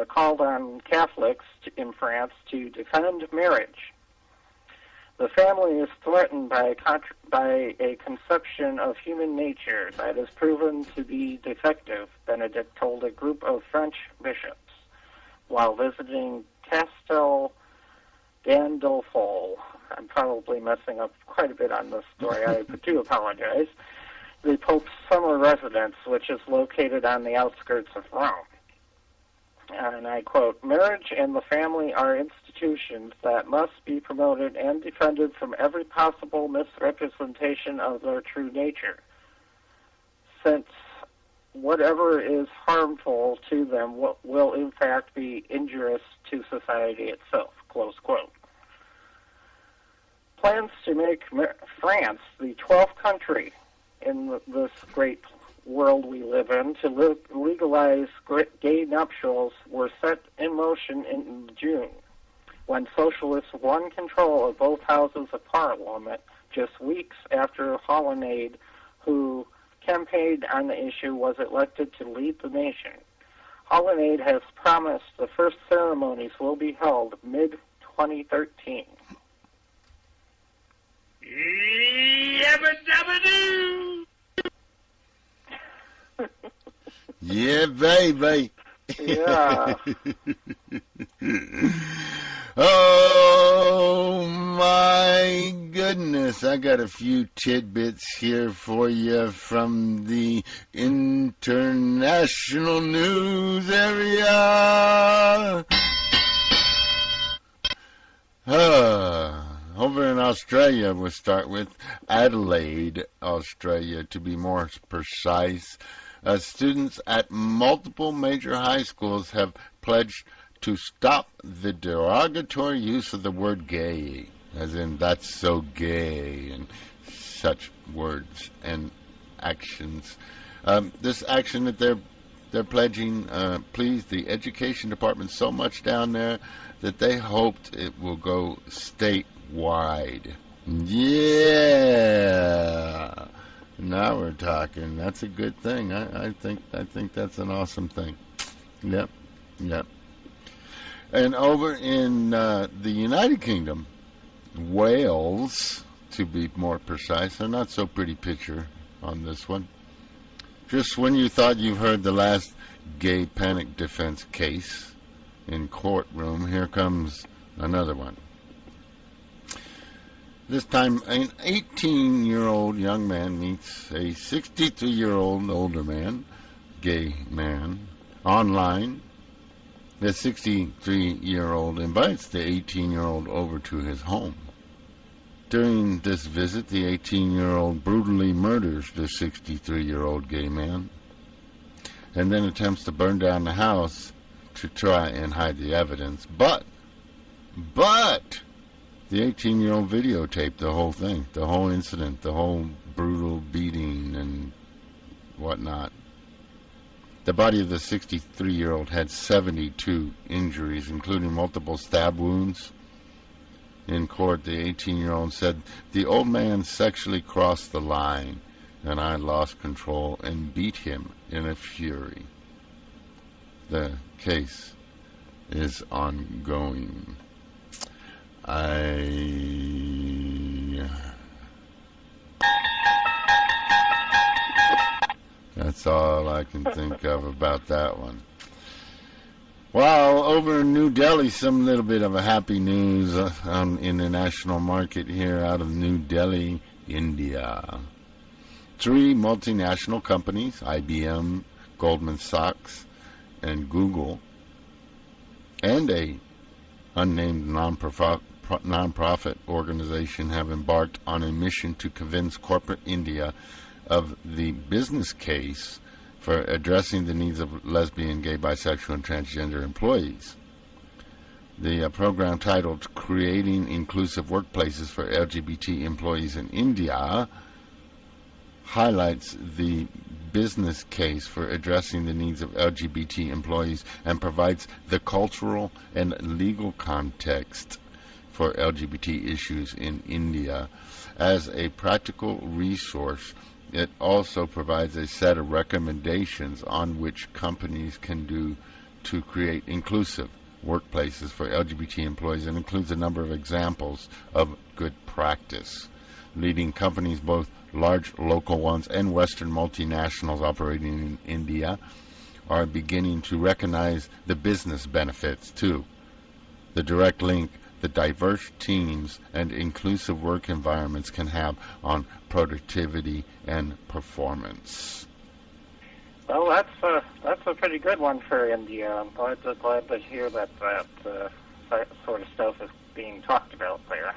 called on Catholics in France to defend marriage. The family is threatened by a conception of human nature that is proven to be defective, Benedict told a group of French bishops while visiting Castel Gandolfo. I'm probably messing up quite a bit on this story. I do apologize. The Pope's summer residence, which is located on the outskirts of Rome. And I quote, "Marriage and the family are institutions that must be promoted and defended from every possible misrepresentation of their true nature, since whatever is harmful to them will in fact be injurious to society itself," close quote. Plans to make France the 12th country in this great world we live in to legalize gay nuptials were set in motion in June, when socialists won control of both houses of parliament just weeks after Hollande, who campaigned on the issue, was elected to lead the nation. Hollande has promised the first ceremonies will be held mid-2013. Yabba-dabba-doo! Yeah, baby. Yeah. Oh, my goodness. I got a few tidbits here for you from the international news area. Over in Australia, we'll start with Adelaide, Australia, to be more precise. Students at multiple major high schools have pledged to stop the derogatory use of the word gay, as in that's so gay, and such words and actions. This action that they're pledging pleased the education department so much down there that they hoped it will go statewide. Yeah. Now we're talking. That's a good thing. I think that's an awesome thing. Yep. And over in the United Kingdom, Wales, to be more precise, a not so pretty picture on this one. Just when you thought you heard the last gay panic defense case in courtroom, here comes another one. This time, an 18-year-old young man meets a 63-year-old older man, gay man, online. The 63-year-old invites the 18-year-old over to his home. During this visit, the 18-year-old brutally murders the 63-year-old gay man and then attempts to burn down the house to try and hide the evidence. But the 18-year-old videotaped the whole thing, the whole incident, the whole brutal beating and whatnot. The body of the 63-year-old had 72 injuries, including multiple stab wounds. In court, the 18-year-old said, "The old man sexually crossed the line, and I lost control and beat him in a fury." The case is ongoing. That's all I can think of about that one. Well, over in New Delhi, some little bit of a happy news in the national market here out of New Delhi, India. 3 multinational companies, IBM, Goldman Sachs, and Google, and a unnamed non-profit organization have embarked on a mission to convince corporate India of the business case for addressing the needs of lesbian, gay, bisexual, and transgender employees. The program, titled Creating Inclusive Workplaces for LGBT Employees in India, highlights the business case for addressing the needs of LGBT employees and provides the cultural and legal context for LGBT issues in India as a practical resource it also provides a set of recommendations on which companies can do to create inclusive workplaces for LGBT employees, and includes a number of examples of good practice. Leading companies, both large local ones and Western multinationals operating in India, are beginning to recognize the business benefits too. The direct link that diverse teams and inclusive work environments can have on productivity and performance. Well, that's a pretty good one for India. I'm glad to hear that sort of stuff is being talked about there.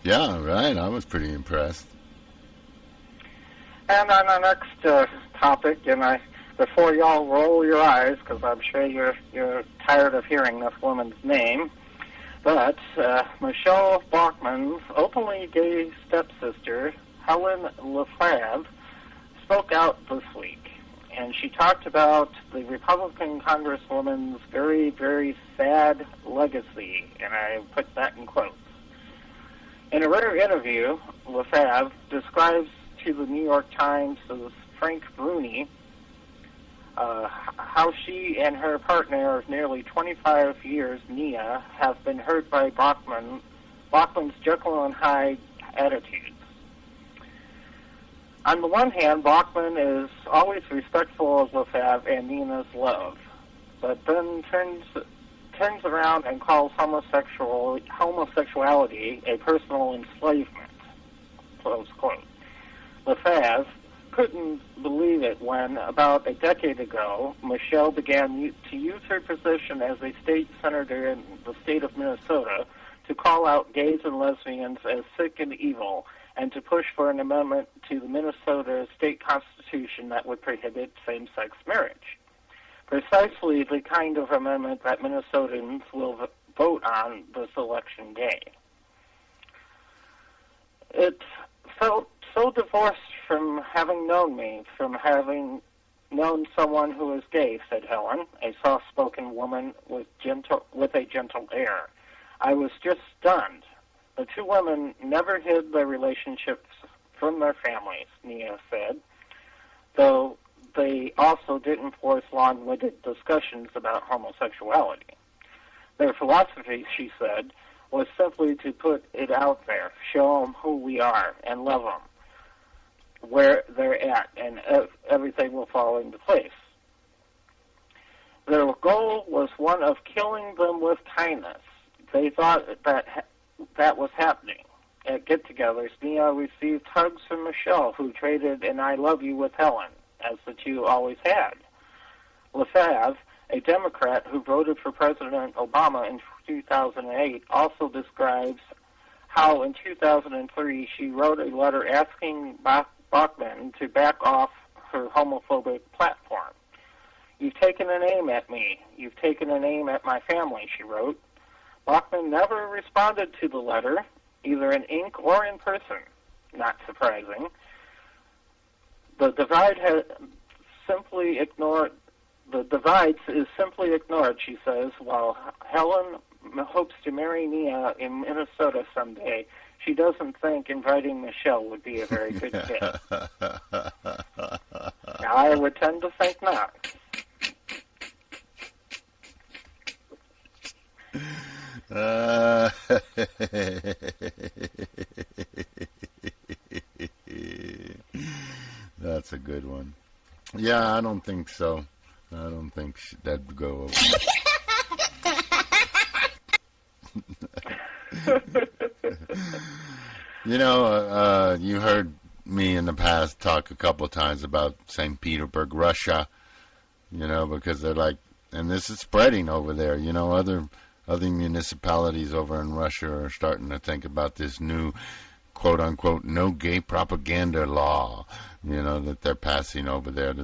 Yeah, right. I was pretty impressed. And on our next topic, before y'all roll your eyes, because I'm sure you're tired of hearing this woman's name, but Michelle Bachmann's openly gay stepsister, Helen Lefebvre, spoke out this week. And she talked about the Republican Congresswoman's very, very sad legacy, and I put that in quotes. In a rare interview, Lefebvre describes to the New York Times' Frank Bruni how she and her partner of nearly 25 years, Nia, have been hurt by Bachmann's Jekyll and Hyde attitudes. On the one hand, Bachmann is always respectful of Lefebvre and Nina's love, but then turns around and calls homosexuality a personal enslavement, close quote. Lefebvre couldn't believe it when, about a decade ago, Michelle began to use her position as a state senator in the state of Minnesota to call out gays and lesbians as sick and evil, and to push for an amendment to the Minnesota state constitution that would prohibit same-sex marriage. Precisely the kind of amendment that Minnesotans will vote on this election day. It felt so divorced from having known me, from having known someone who is gay, said Helen, a soft-spoken woman with a gentle air. I was just stunned. The two women never hid their relationships from their families, Nia said, though they also didn't force long-winded discussions about homosexuality. Their philosophy, she said, was simply to put it out there, show them who we are, and love them, where they're at, and everything will fall into place. Their goal was one of killing them with kindness. They thought that was happening. At get-togethers, Nia received hugs from Michelle, who traded an I love you with Helen, as the two always had. Lefebvre, a Democrat who voted for President Obama in 2008, also describes how in 2003 she wrote a letter asking Bachmann to back off her homophobic platform. You've taken an aim at me. You've taken an aim at my family, she wrote. Bachmann never responded to the letter, either in ink or in person. Not surprising. The divide is simply ignored, she says, while Helen hopes to marry Nia in Minnesota someday. She doesn't think inviting Michelle would be a very good fit. Now, I would tend to think not. That's a good one. Yeah, I don't think so. I don't think that'd go over. You heard me in the past talk a couple of times about St. Petersburg, Russia, because they're like, and this is spreading over there, other municipalities over in Russia are starting to think about this new quote-unquote no gay propaganda law, that they're passing over there.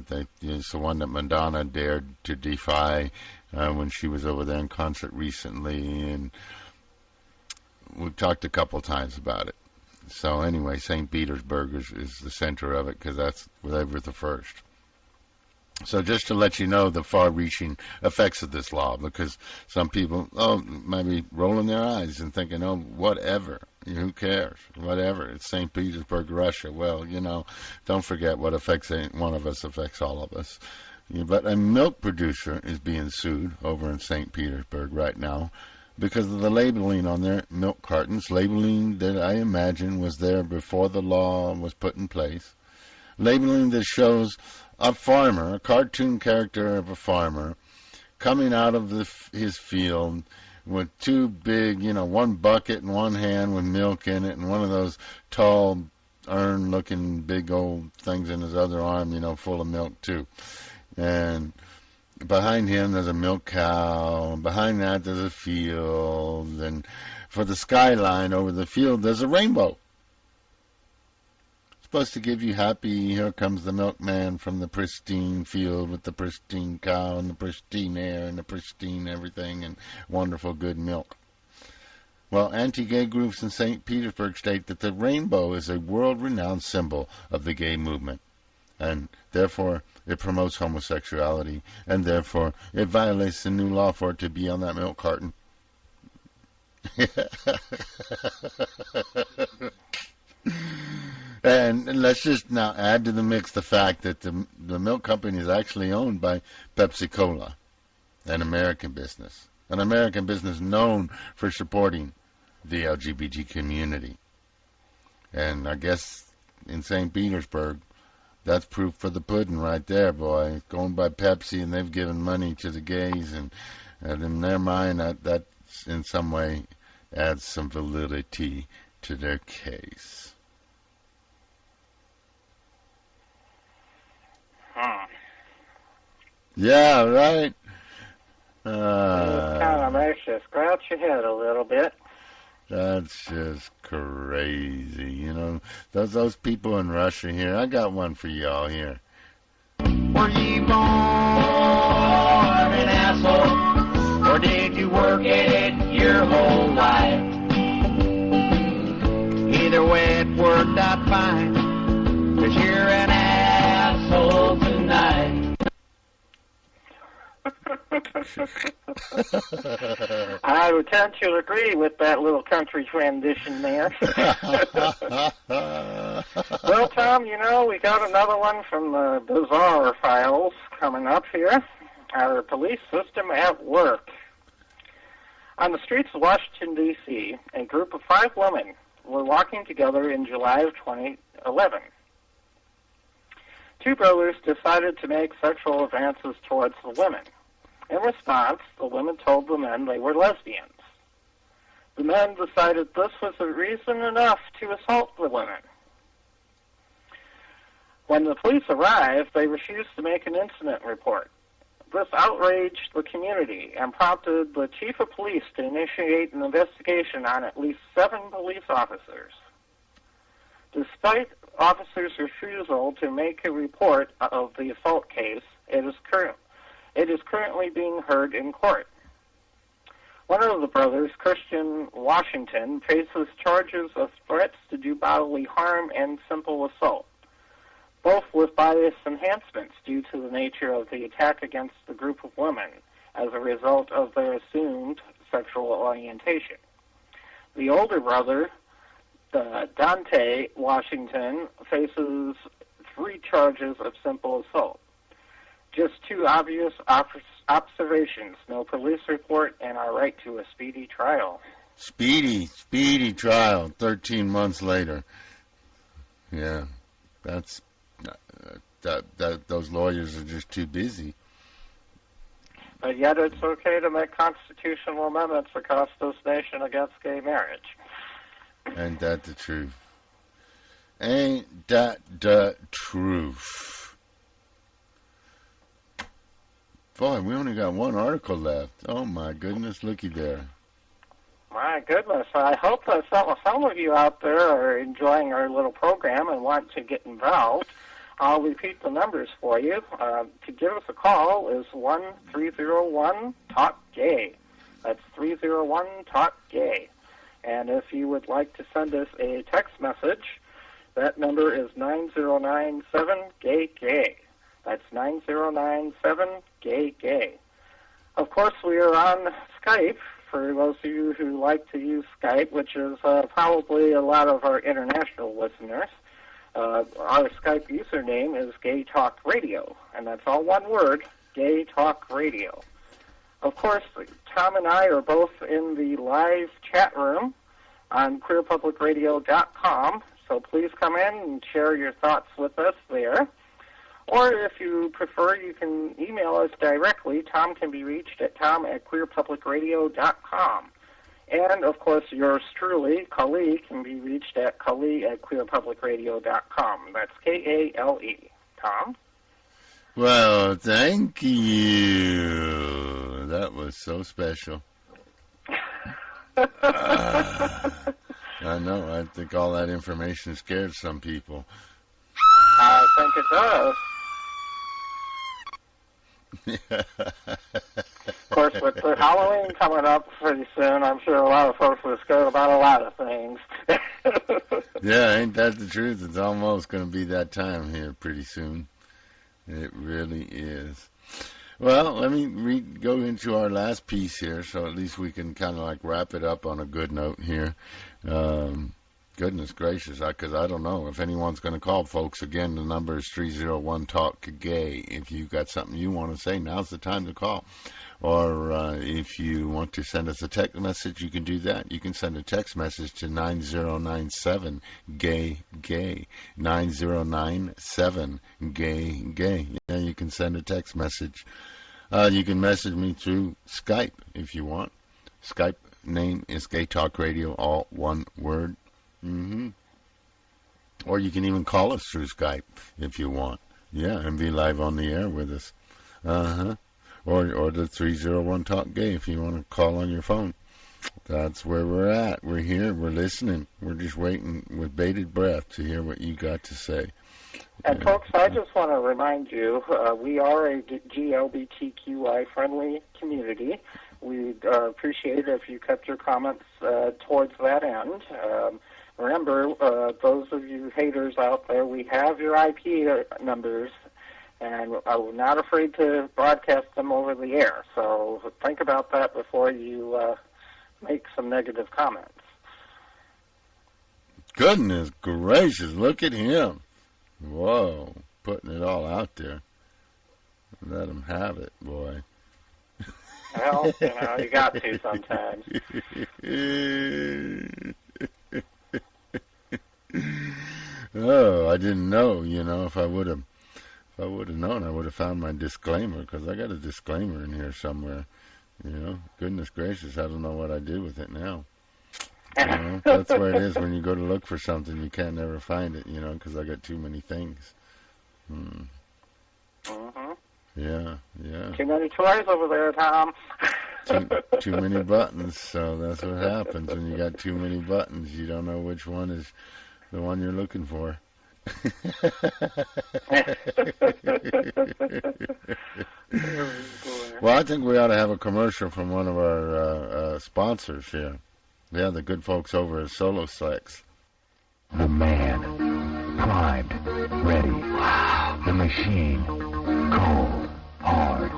It's the one that Madonna dared to defy when she was over there in concert recently, and we've talked a couple times about it. So anyway, St. Petersburg is the center of it because they were the first. So just to let you know the far-reaching effects of this law, because some people, might be rolling their eyes and thinking, oh, whatever, who cares, whatever, it's St. Petersburg, Russia. Well, don't forget what affects one of us affects all of us. But a milk producer is being sued over in St. Petersburg right now because of the labeling on their milk cartons, labeling that I imagine was there before the law was put in place, labeling that shows a farmer, a cartoon character of a farmer, coming out of his field with two big, one bucket in one hand with milk in it and one of those tall urn-looking big old things in his other arm, full of milk too. And behind him there's a milk cow, and behind that there's a field, and for the skyline over the field there's a rainbow. Supposed to give you happy, here comes the milkman from the pristine field with the pristine cow and the pristine air and the pristine everything and wonderful good milk. Well, anti-gay groups in St. Petersburg state that the rainbow is a world-renowned symbol of the gay movement, and therefore it promotes homosexuality, and therefore it violates the new law for it to be on that milk carton. And let's just now add to the mix the fact that the milk company is actually owned by Pepsi-Cola, an American business known for supporting the LGBT community. And I guess in St. Petersburg, that's proof for the pudding right there, boy. It's going by Pepsi, and they've given money to the gays, and in their mind, that in some way adds some validity to their case. Yeah, right. It kind of makes you scratch your head a little bit. That's just crazy, Those people in Russia here. I got one for y'all here. Were you born an asshole, or did you work at it your whole life? Either way, it worked out fine, 'cause you're an asshole tonight. I would tend to agree with that little country rendition there. Well, Tom, we got another one from the Bizarre Files coming up here. Our police system at work. On the streets of Washington, D.C., a group of 5 women were walking together in July of 2011. 2 brothers decided to make sexual advances towards the women. In response, the women told the men they were lesbians. The men decided this was a reason enough to assault the women. When the police arrived, they refused to make an incident report. This outraged the community and prompted the chief of police to initiate an investigation on at least 7 police officers. Despite officers' refusal to make a report of the assault case, it is currently being heard in court. One of the brothers, Christian Washington, faces charges of threats to do bodily harm and simple assault, both with bias enhancements due to the nature of the attack against the group of women as a result of their assumed sexual orientation. The older brother, Dante Washington, faces 3 charges of simple assault. Just 2 obvious observations, no police report, and our right to a speedy trial. Speedy trial, 13 months later. Yeah, that's those lawyers are just too busy. But yet it's okay to make constitutional amendments across this nation against gay marriage. Ain't that the truth? Ain't that the truth? Boy, we only got 1 article left. Oh, my goodness, looky there. My goodness, I hope that some of you out there are enjoying our little program and want to get involved. I'll repeat the numbers for you. To give us a call is 1-301-TALK-GAY. That's 301-TALK-GAY. And if you would like to send us a text message, that number is 9097-GAY-GAY. That's 9097-GAY-GAY. Of course, we are on Skype, for those of you who like to use Skype, which is probably a lot of our international listeners. Our Skype username is Gay Talk Radio, and that's all one word, Gay Talk Radio. Of course, Tom and I are both in the live chat room on queerpublicradio.com, so please come in and share your thoughts with us there. Or if you prefer, you can email us directly. Tom can be reached at tom@queerpublicradio.com. And, of course, yours truly, Kali, can be reached at kali@queerpublicradio.com. That's Kale. Tom? Well, thank you. That was so special. I know. I think all that information scared some people. I think it does. Of course, with the Halloween coming up pretty soon, I'm sure a lot of folks are scared about a lot of things. Yeah, ain't that the truth? It's almost going to be that time here pretty soon. It really is. Well, let me go into our last piece here, so at least we can kind of like wrap it up on a good note here. Goodness gracious, because I don't know if anyone's going to call, folks. Again, the number is 301-TALK-GAY. If you've got something you want to say, now's the time to call. Or if you want to send us a text message, you can do that. You can send a text message to 9097-GAY-GAY. 9097-GAY-GAY. Yeah, you can send a text message. You can message me through Skype if you want. Skype name is Gay Talk Radio, all one word. Or you can even call us through Skype if you want. Yeah, and be live on the air with us. Or the 301-TALK-GAY if you want to call on your phone. That's where we're at. We're here. We're listening. We're just waiting with bated breath to hear what you got to say. And folks, I just want to remind you, we are a GLBTQI friendly community. We'd appreciate it if you kept your comments towards that end. Remember, those of you haters out there, we have your IP numbers, and we're not afraid to broadcast them over the air. So think about that before you make some negative comments. Goodness gracious, look at him. Whoa, putting it all out there. Let him have it, boy. Well, you got to sometimes. Oh, I didn't know, if I would have known, I would have found my disclaimer, because I got a disclaimer in here somewhere. Goodness gracious, I don't know what I did with it now. That's where it is when you go to look for something, you can't never find it, because I got too many things. Yeah. Too many toys over there, Tom. Too many buttons, so that's what happens when you got too many buttons. You don't know which one is the one you're looking for. Well, I think we ought to have a commercial from one of our sponsors here. Yeah, the good folks over at Solo Sex. The man, primed, ready. The machine, cold, hard.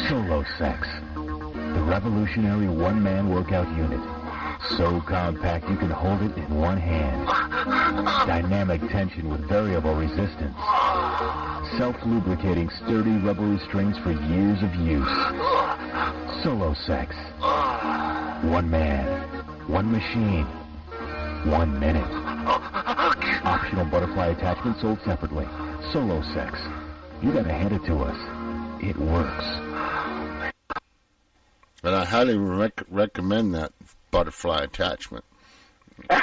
Solo Sex, the revolutionary one-man workout unit. So compact you can hold it in one hand. Dynamic tension with variable resistance. Self-lubricating sturdy rubbery strings for years of use. Solo Sex. One man, one machine, 1 minute. Optional butterfly attachment sold separately. Solo Sex. You gotta hand it to us. It works. And I highly recommend that butterfly attachment. Well,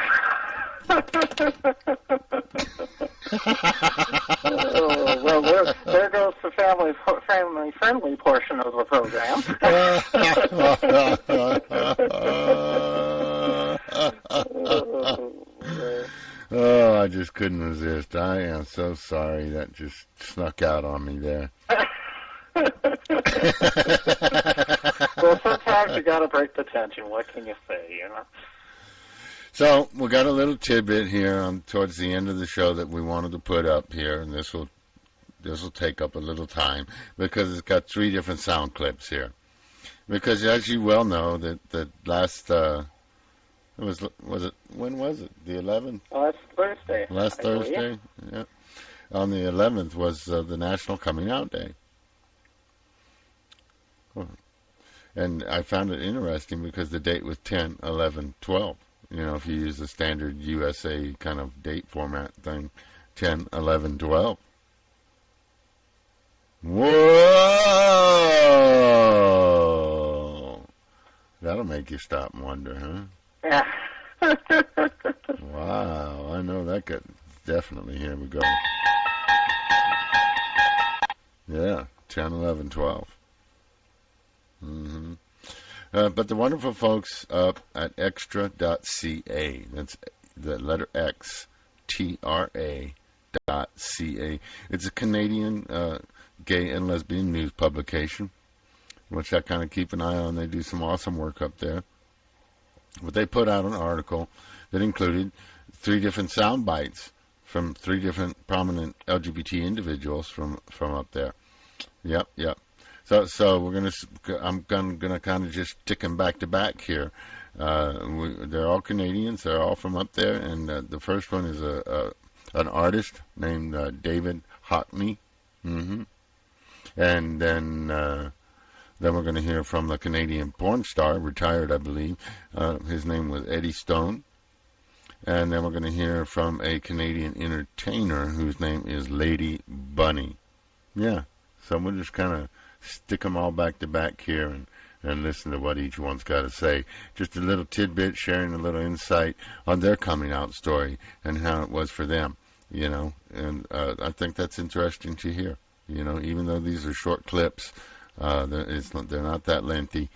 there goes the family-friendly portion of the program. Oh, I just couldn't resist. I am so sorry. That just snuck out on me there. Well, sometimes you got to break the tension. What can you say, So we got a little tidbit here towards the end of the show that we wanted to put up here, and this will this will take up a little time because it's got 3 different sound clips here. Because as you well know, that last was it when was it? The 11th? Last Thursday. Last Thursday, yeah. On the 11th was the National Coming Out Day. And I found it interesting because the date was 10, 11, 12. You know, if you use the standard USA kind of date format thing, 10, 11, 12. Whoa! That'll make you stop and wonder, huh? Yeah. Wow, I know that could definitely. Here we go. Yeah, 10, 11, 12. Mm-hmm. But the wonderful folks up at extra.ca, that's the letter X, TRA.ca. It's a Canadian gay and lesbian news publication, which I kind of keep an eye on. They do some awesome work up there. But they put out an article that included 3 different sound bites from 3 different prominent LGBT individuals from up there. Yep. So I'm gonna kind of just tick them back to back here. They're all Canadians. They're all from up there, and the first one is an artist named David Hockney. Mm-hmm. And then we're going to hear from the Canadian porn star, retired, I believe. His name was Eddie Stone. And then we're going to hear from a Canadian entertainer whose name is Lady Bunny. Yeah, so we'll just kind of stick them all back to back here and listen to what each one's got to say. Just a little tidbit, sharing a little insight on their coming out story and how it was for them, you know. And I think that's interesting to hear, you know, even though these are short clips. They're not that lengthy.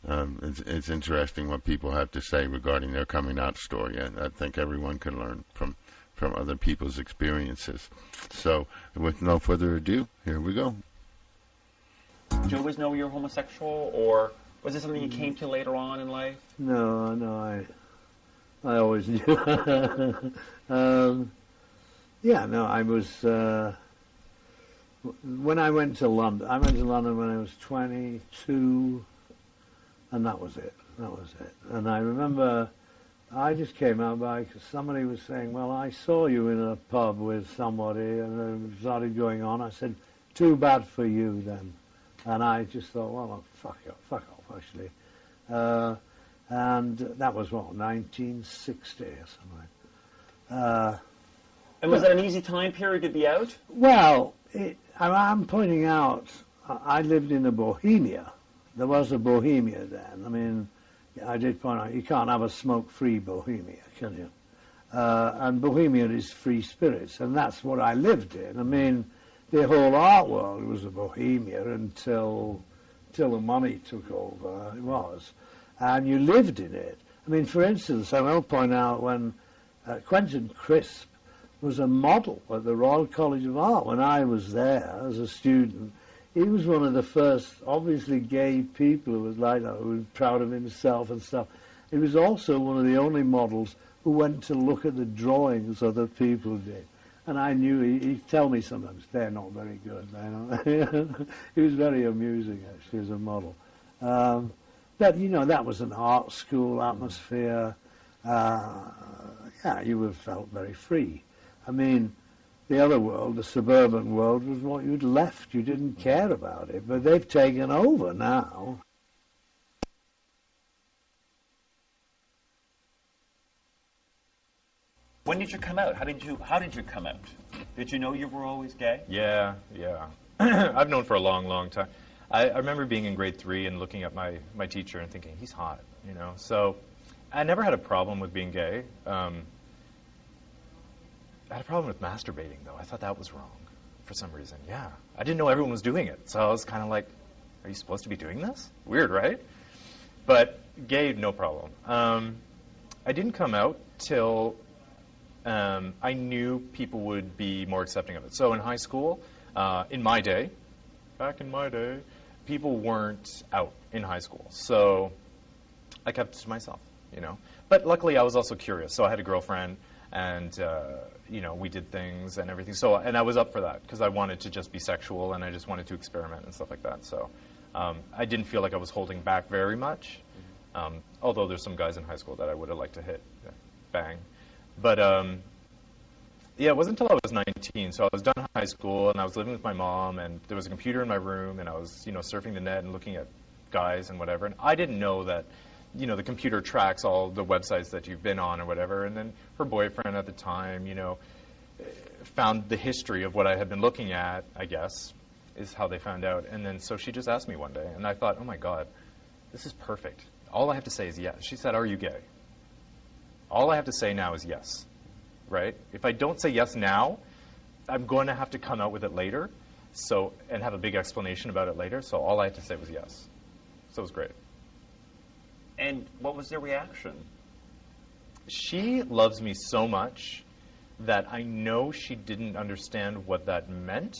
It's interesting what people have to say regarding their coming out story. I think everyone can learn from other people's experiences. So, with no further ado, here we go. Did you always know you were homosexual, or was this something you came to later on in life? No, I always knew. I was. When I went to London, when I was 22, and that was it. And I remember I just came out by because somebody was saying, well, I saw you in a pub with somebody, and it started going on. I said, too bad for you then. And I just thought, well, fuck off, actually. And that was, 1960 or something. And was that an easy time period to be out? Well, I'm pointing out, I lived in a Bohemia. There was a Bohemia then. I mean, I did point out, you can't have a smoke-free Bohemia, can you? And Bohemia is free spirits, and that's what I lived in. I mean, the whole art world was a Bohemia until the money took over. It was. And you lived in it. I mean, for instance, I will point out when Quentin Crisp was a model at the Royal College of Art when I was there as a student. He was one of the first, obviously, gay people who was like that, who was proud of himself and stuff. He was also one of the only models who went to look at the drawings other people did. And I knew, he'd tell me sometimes, they're not very good. He was very amusing, actually, as a model. But, you know, that was an art school atmosphere. You would have felt very free. I mean, the other world, the suburban world, was what you'd left. You didn't care about it, but they've taken over now. When did you come out? How did you come out? Did you know you were always gay? Yeah. I've known for a long time. I remember being in grade 3 and looking at my teacher and thinking, he's hot, you know. So I never had a problem with being gay. I had a problem with masturbating, though. I thought that was wrong for some reason. Yeah. I didn't know everyone was doing it. So I was kind of like, are you supposed to be doing this? Weird, right? But gay, no problem. I didn't come out till I knew people would be more accepting of it. So in high school, back in my day, people weren't out in high school. So I kept it to myself, you know. But luckily, I was also curious. So I had a girlfriend. and we did things and everything. So, and I was up for that because I wanted to just be sexual and I just wanted to experiment and stuff like that. So, I didn't feel like I was holding back very much. Although there's some guys in high school that I would have liked to hit, bang. But yeah, it wasn't until I was 19. So I was done high school and I was living with my mom, and there was a computer in my room, and I was surfing the net and looking at guys and whatever. And I didn't know that the computer tracks all the websites that you've been on or whatever. And then her boyfriend at the time, found the history of what I had been looking at, I guess, is how they found out. And then so she just asked me one day, and I thought, oh my God, this is perfect. All I have to say is yes. She said, are you gay? All I have to say now is yes, right? If I don't say yes now, I'm going to have to come out with it later, and have a big explanation about it later. So all I had to say was yes. So it was great. And what was their reaction? She loves me so much that I know she didn't understand what that meant,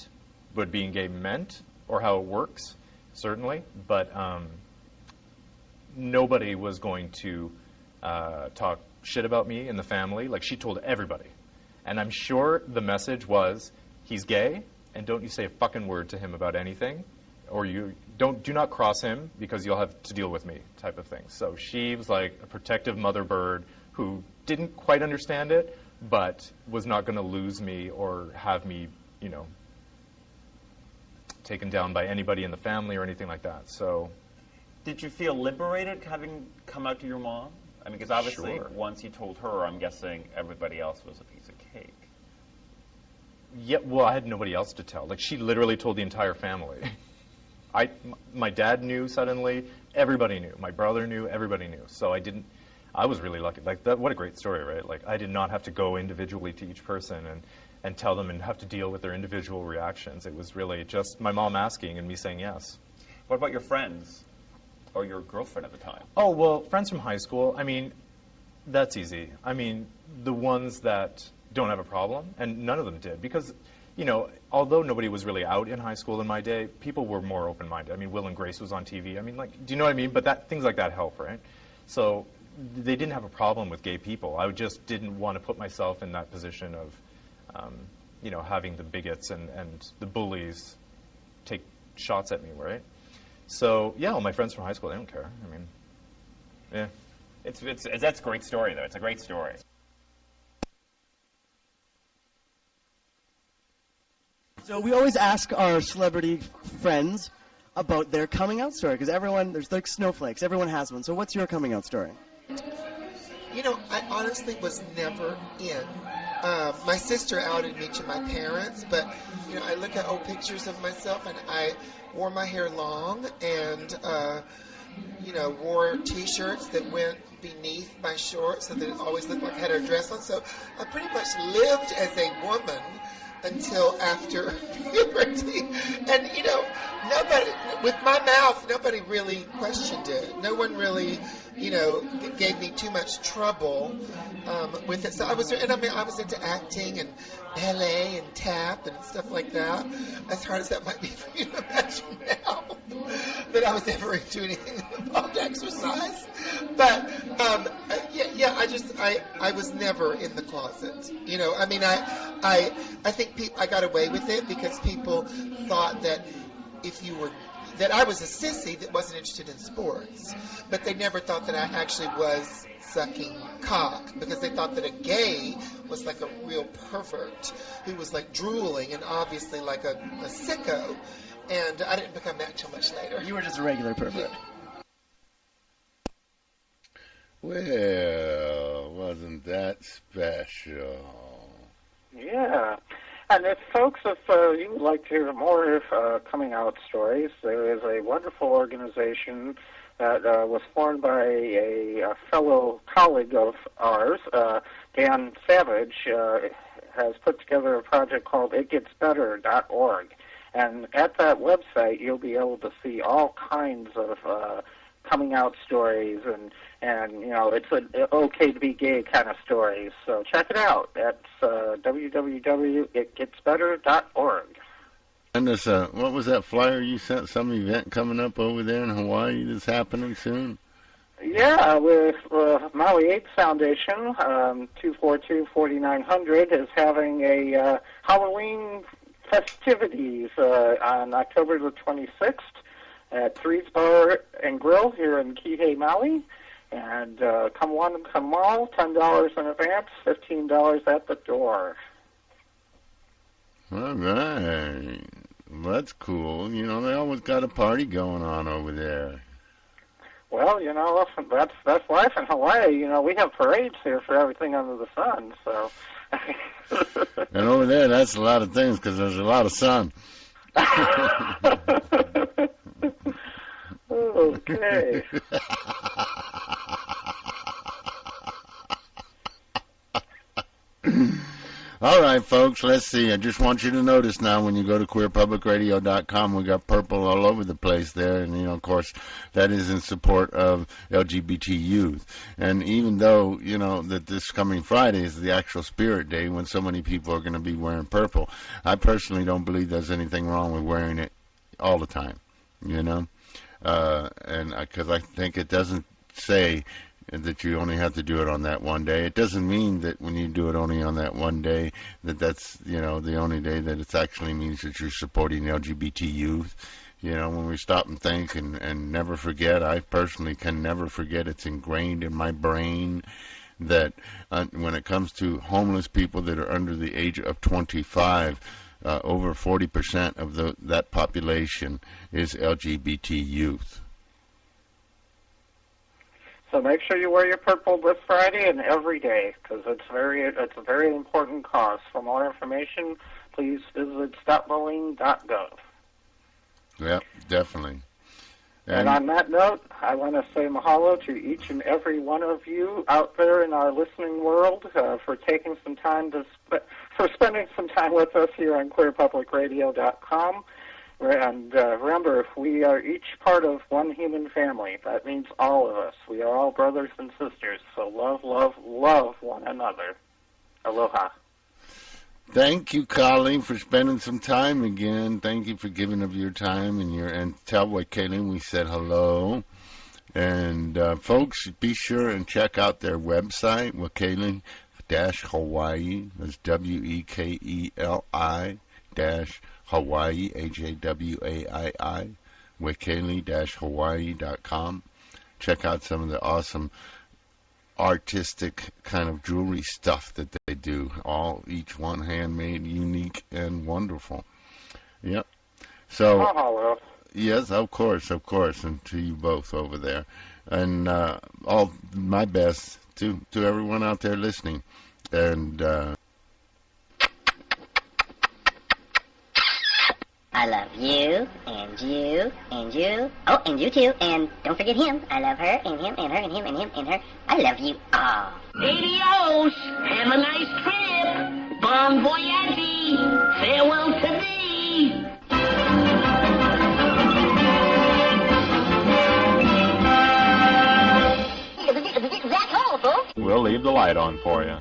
what being gay meant, or how it works, certainly. But nobody was going to talk shit about me in the family. Like, she told everybody. And I'm sure the message was, he's gay, and don't you say a fucking word to him about anything, or do not cross him because you'll have to deal with me, type of thing. So she was like a protective mother bird who didn't quite understand it, but was not going to lose me or have me, taken down by anybody in the family or anything like that. So, did you feel liberated having come out to your mom? I mean, because obviously Sure. Once you told her, I'm guessing everybody else was a piece of cake. Yeah, well, I had nobody else to tell. Like, she literally told the entire family. My dad knew suddenly. Everybody knew. My brother knew. Everybody knew. So I was really lucky. Like, what a great story, right? Like, I did not have to go individually to each person and tell them and have to deal with their individual reactions. It was really just my mom asking and me saying yes. What about your friends or your girlfriend at the time? Oh, well, friends from high school, I mean, that's easy. I mean, the ones that don't have a problem, and none of them did, because, although nobody was really out in high school in my day, people were more open-minded. I mean, Will and Grace was on TV. I mean, like, do you know what I mean? But things like that help, right? So they didn't have a problem with gay people. I just didn't want to put myself in that position of, having the bigots and the bullies take shots at me, right? So, yeah, all my friends from high school, they don't care. I mean, yeah. That's a great story, though. It's a great story. So we always ask our celebrity friends about their coming out story, because there's like snowflakes. Everyone has one. So what's your coming out story? I honestly was never in. My sister outed me to my parents, but, I look at old pictures of myself, and I wore my hair long and, wore T-shirts that went beneath my shorts so that it always looked like I had a dress on. So I pretty much lived as a woman until after puberty. And, nobody, with my mouth, nobody really questioned it. No one really, gave me too much trouble with it. So I was into acting and ballet and tap and stuff like that. As hard as that might be for you to imagine now, that I was never into anything that involved exercise. But I was never in the closet. I think I got away with it because people thought that that I was a sissy that wasn't interested in sports, but they never thought that I actually was sucking cock, because they thought that a gay was like a real pervert who was like drooling and obviously like a sicko, and I didn't become that till much later. You were just a regular pervert. Well, wasn't that special? Yeah. And if you would like to hear more coming out stories, there is a wonderful organization that was formed by a fellow colleague of ours, Dan Savage, has put together a project called itgetsbetter.org. And at that website, you'll be able to see all kinds of coming out stories and it's an okay to be gay kind of stories. So check it out. That's www.itgetsbetter.org. And what was that flyer you sent? Some event coming up over there in Hawaii that's happening soon? Yeah, with Maui AIDS Foundation, 242-4900 is having a Halloween festivities on October the 26th at Three's Bar and Grill here in Kihei, Maui. And come one, come all, $10 in advance, $15 at the door. All right. Well, that's cool. You know, they always got a party going on over there. Well, you know, that's life in Hawaii. You know, we have parades here for everything under the sun, so. And over there, that's a lot of things because there's a lot of sun. Okay. All right, folks, let's see. I just want you to notice now when you go to queerpublicradio.com, we got purple all over the place there. And, you know, of course, that is in support of LGBT youth. And even though, you know, that this coming Friday is the actual Spirit Day when so many people are going to be wearing purple, I personally don't believe there's anything wrong with wearing it all the time, you know. And because I think it doesn't say that you only have to do it on that one day. It doesn't mean that when you do it only on that one day, that's, you know, the only day that it actually means that you're supporting LGBT youth. You know, when we stop and think and never forget, I personally can never forget, it's ingrained in my brain that when it comes to homeless people that are under the age of 25, over 40% of that population is LGBT youth. So make sure you wear your purple this Friday and every day, because it's a very important cause. For more information, please visit stopbullying.gov. Yep, definitely. And on that note, I want to say mahalo to each and every one of you out there in our listening world for taking some time for spending some time with us here on queerpublicradio.com. And remember, we are each part of one human family. That means all of us. We are all brothers and sisters. So love, love, love one another. Aloha. Thank you, Colleen, for spending some time again. Thank you for giving of your time and tell Waikele we said hello. And folks, be sure and check out their website, Waikele-Hawaii. That's WEKELI-Hawaii, HAWAII, Waikele-Hawaii.com. Check out some of the awesome artistic kind of jewelry stuff that they do. Each one handmade, unique, and wonderful. Yep. So, hello. Yes, of course, and to you both over there. And all my best to everyone out there listening. And I love you, and you, and you. Oh, and you too. And don't forget him. I love her, and him, and her, and him, and him, and her. I love you all. Adios. Have a nice trip. Bon voyage. Farewell to thee. That's all, folks. We'll leave the light on for you.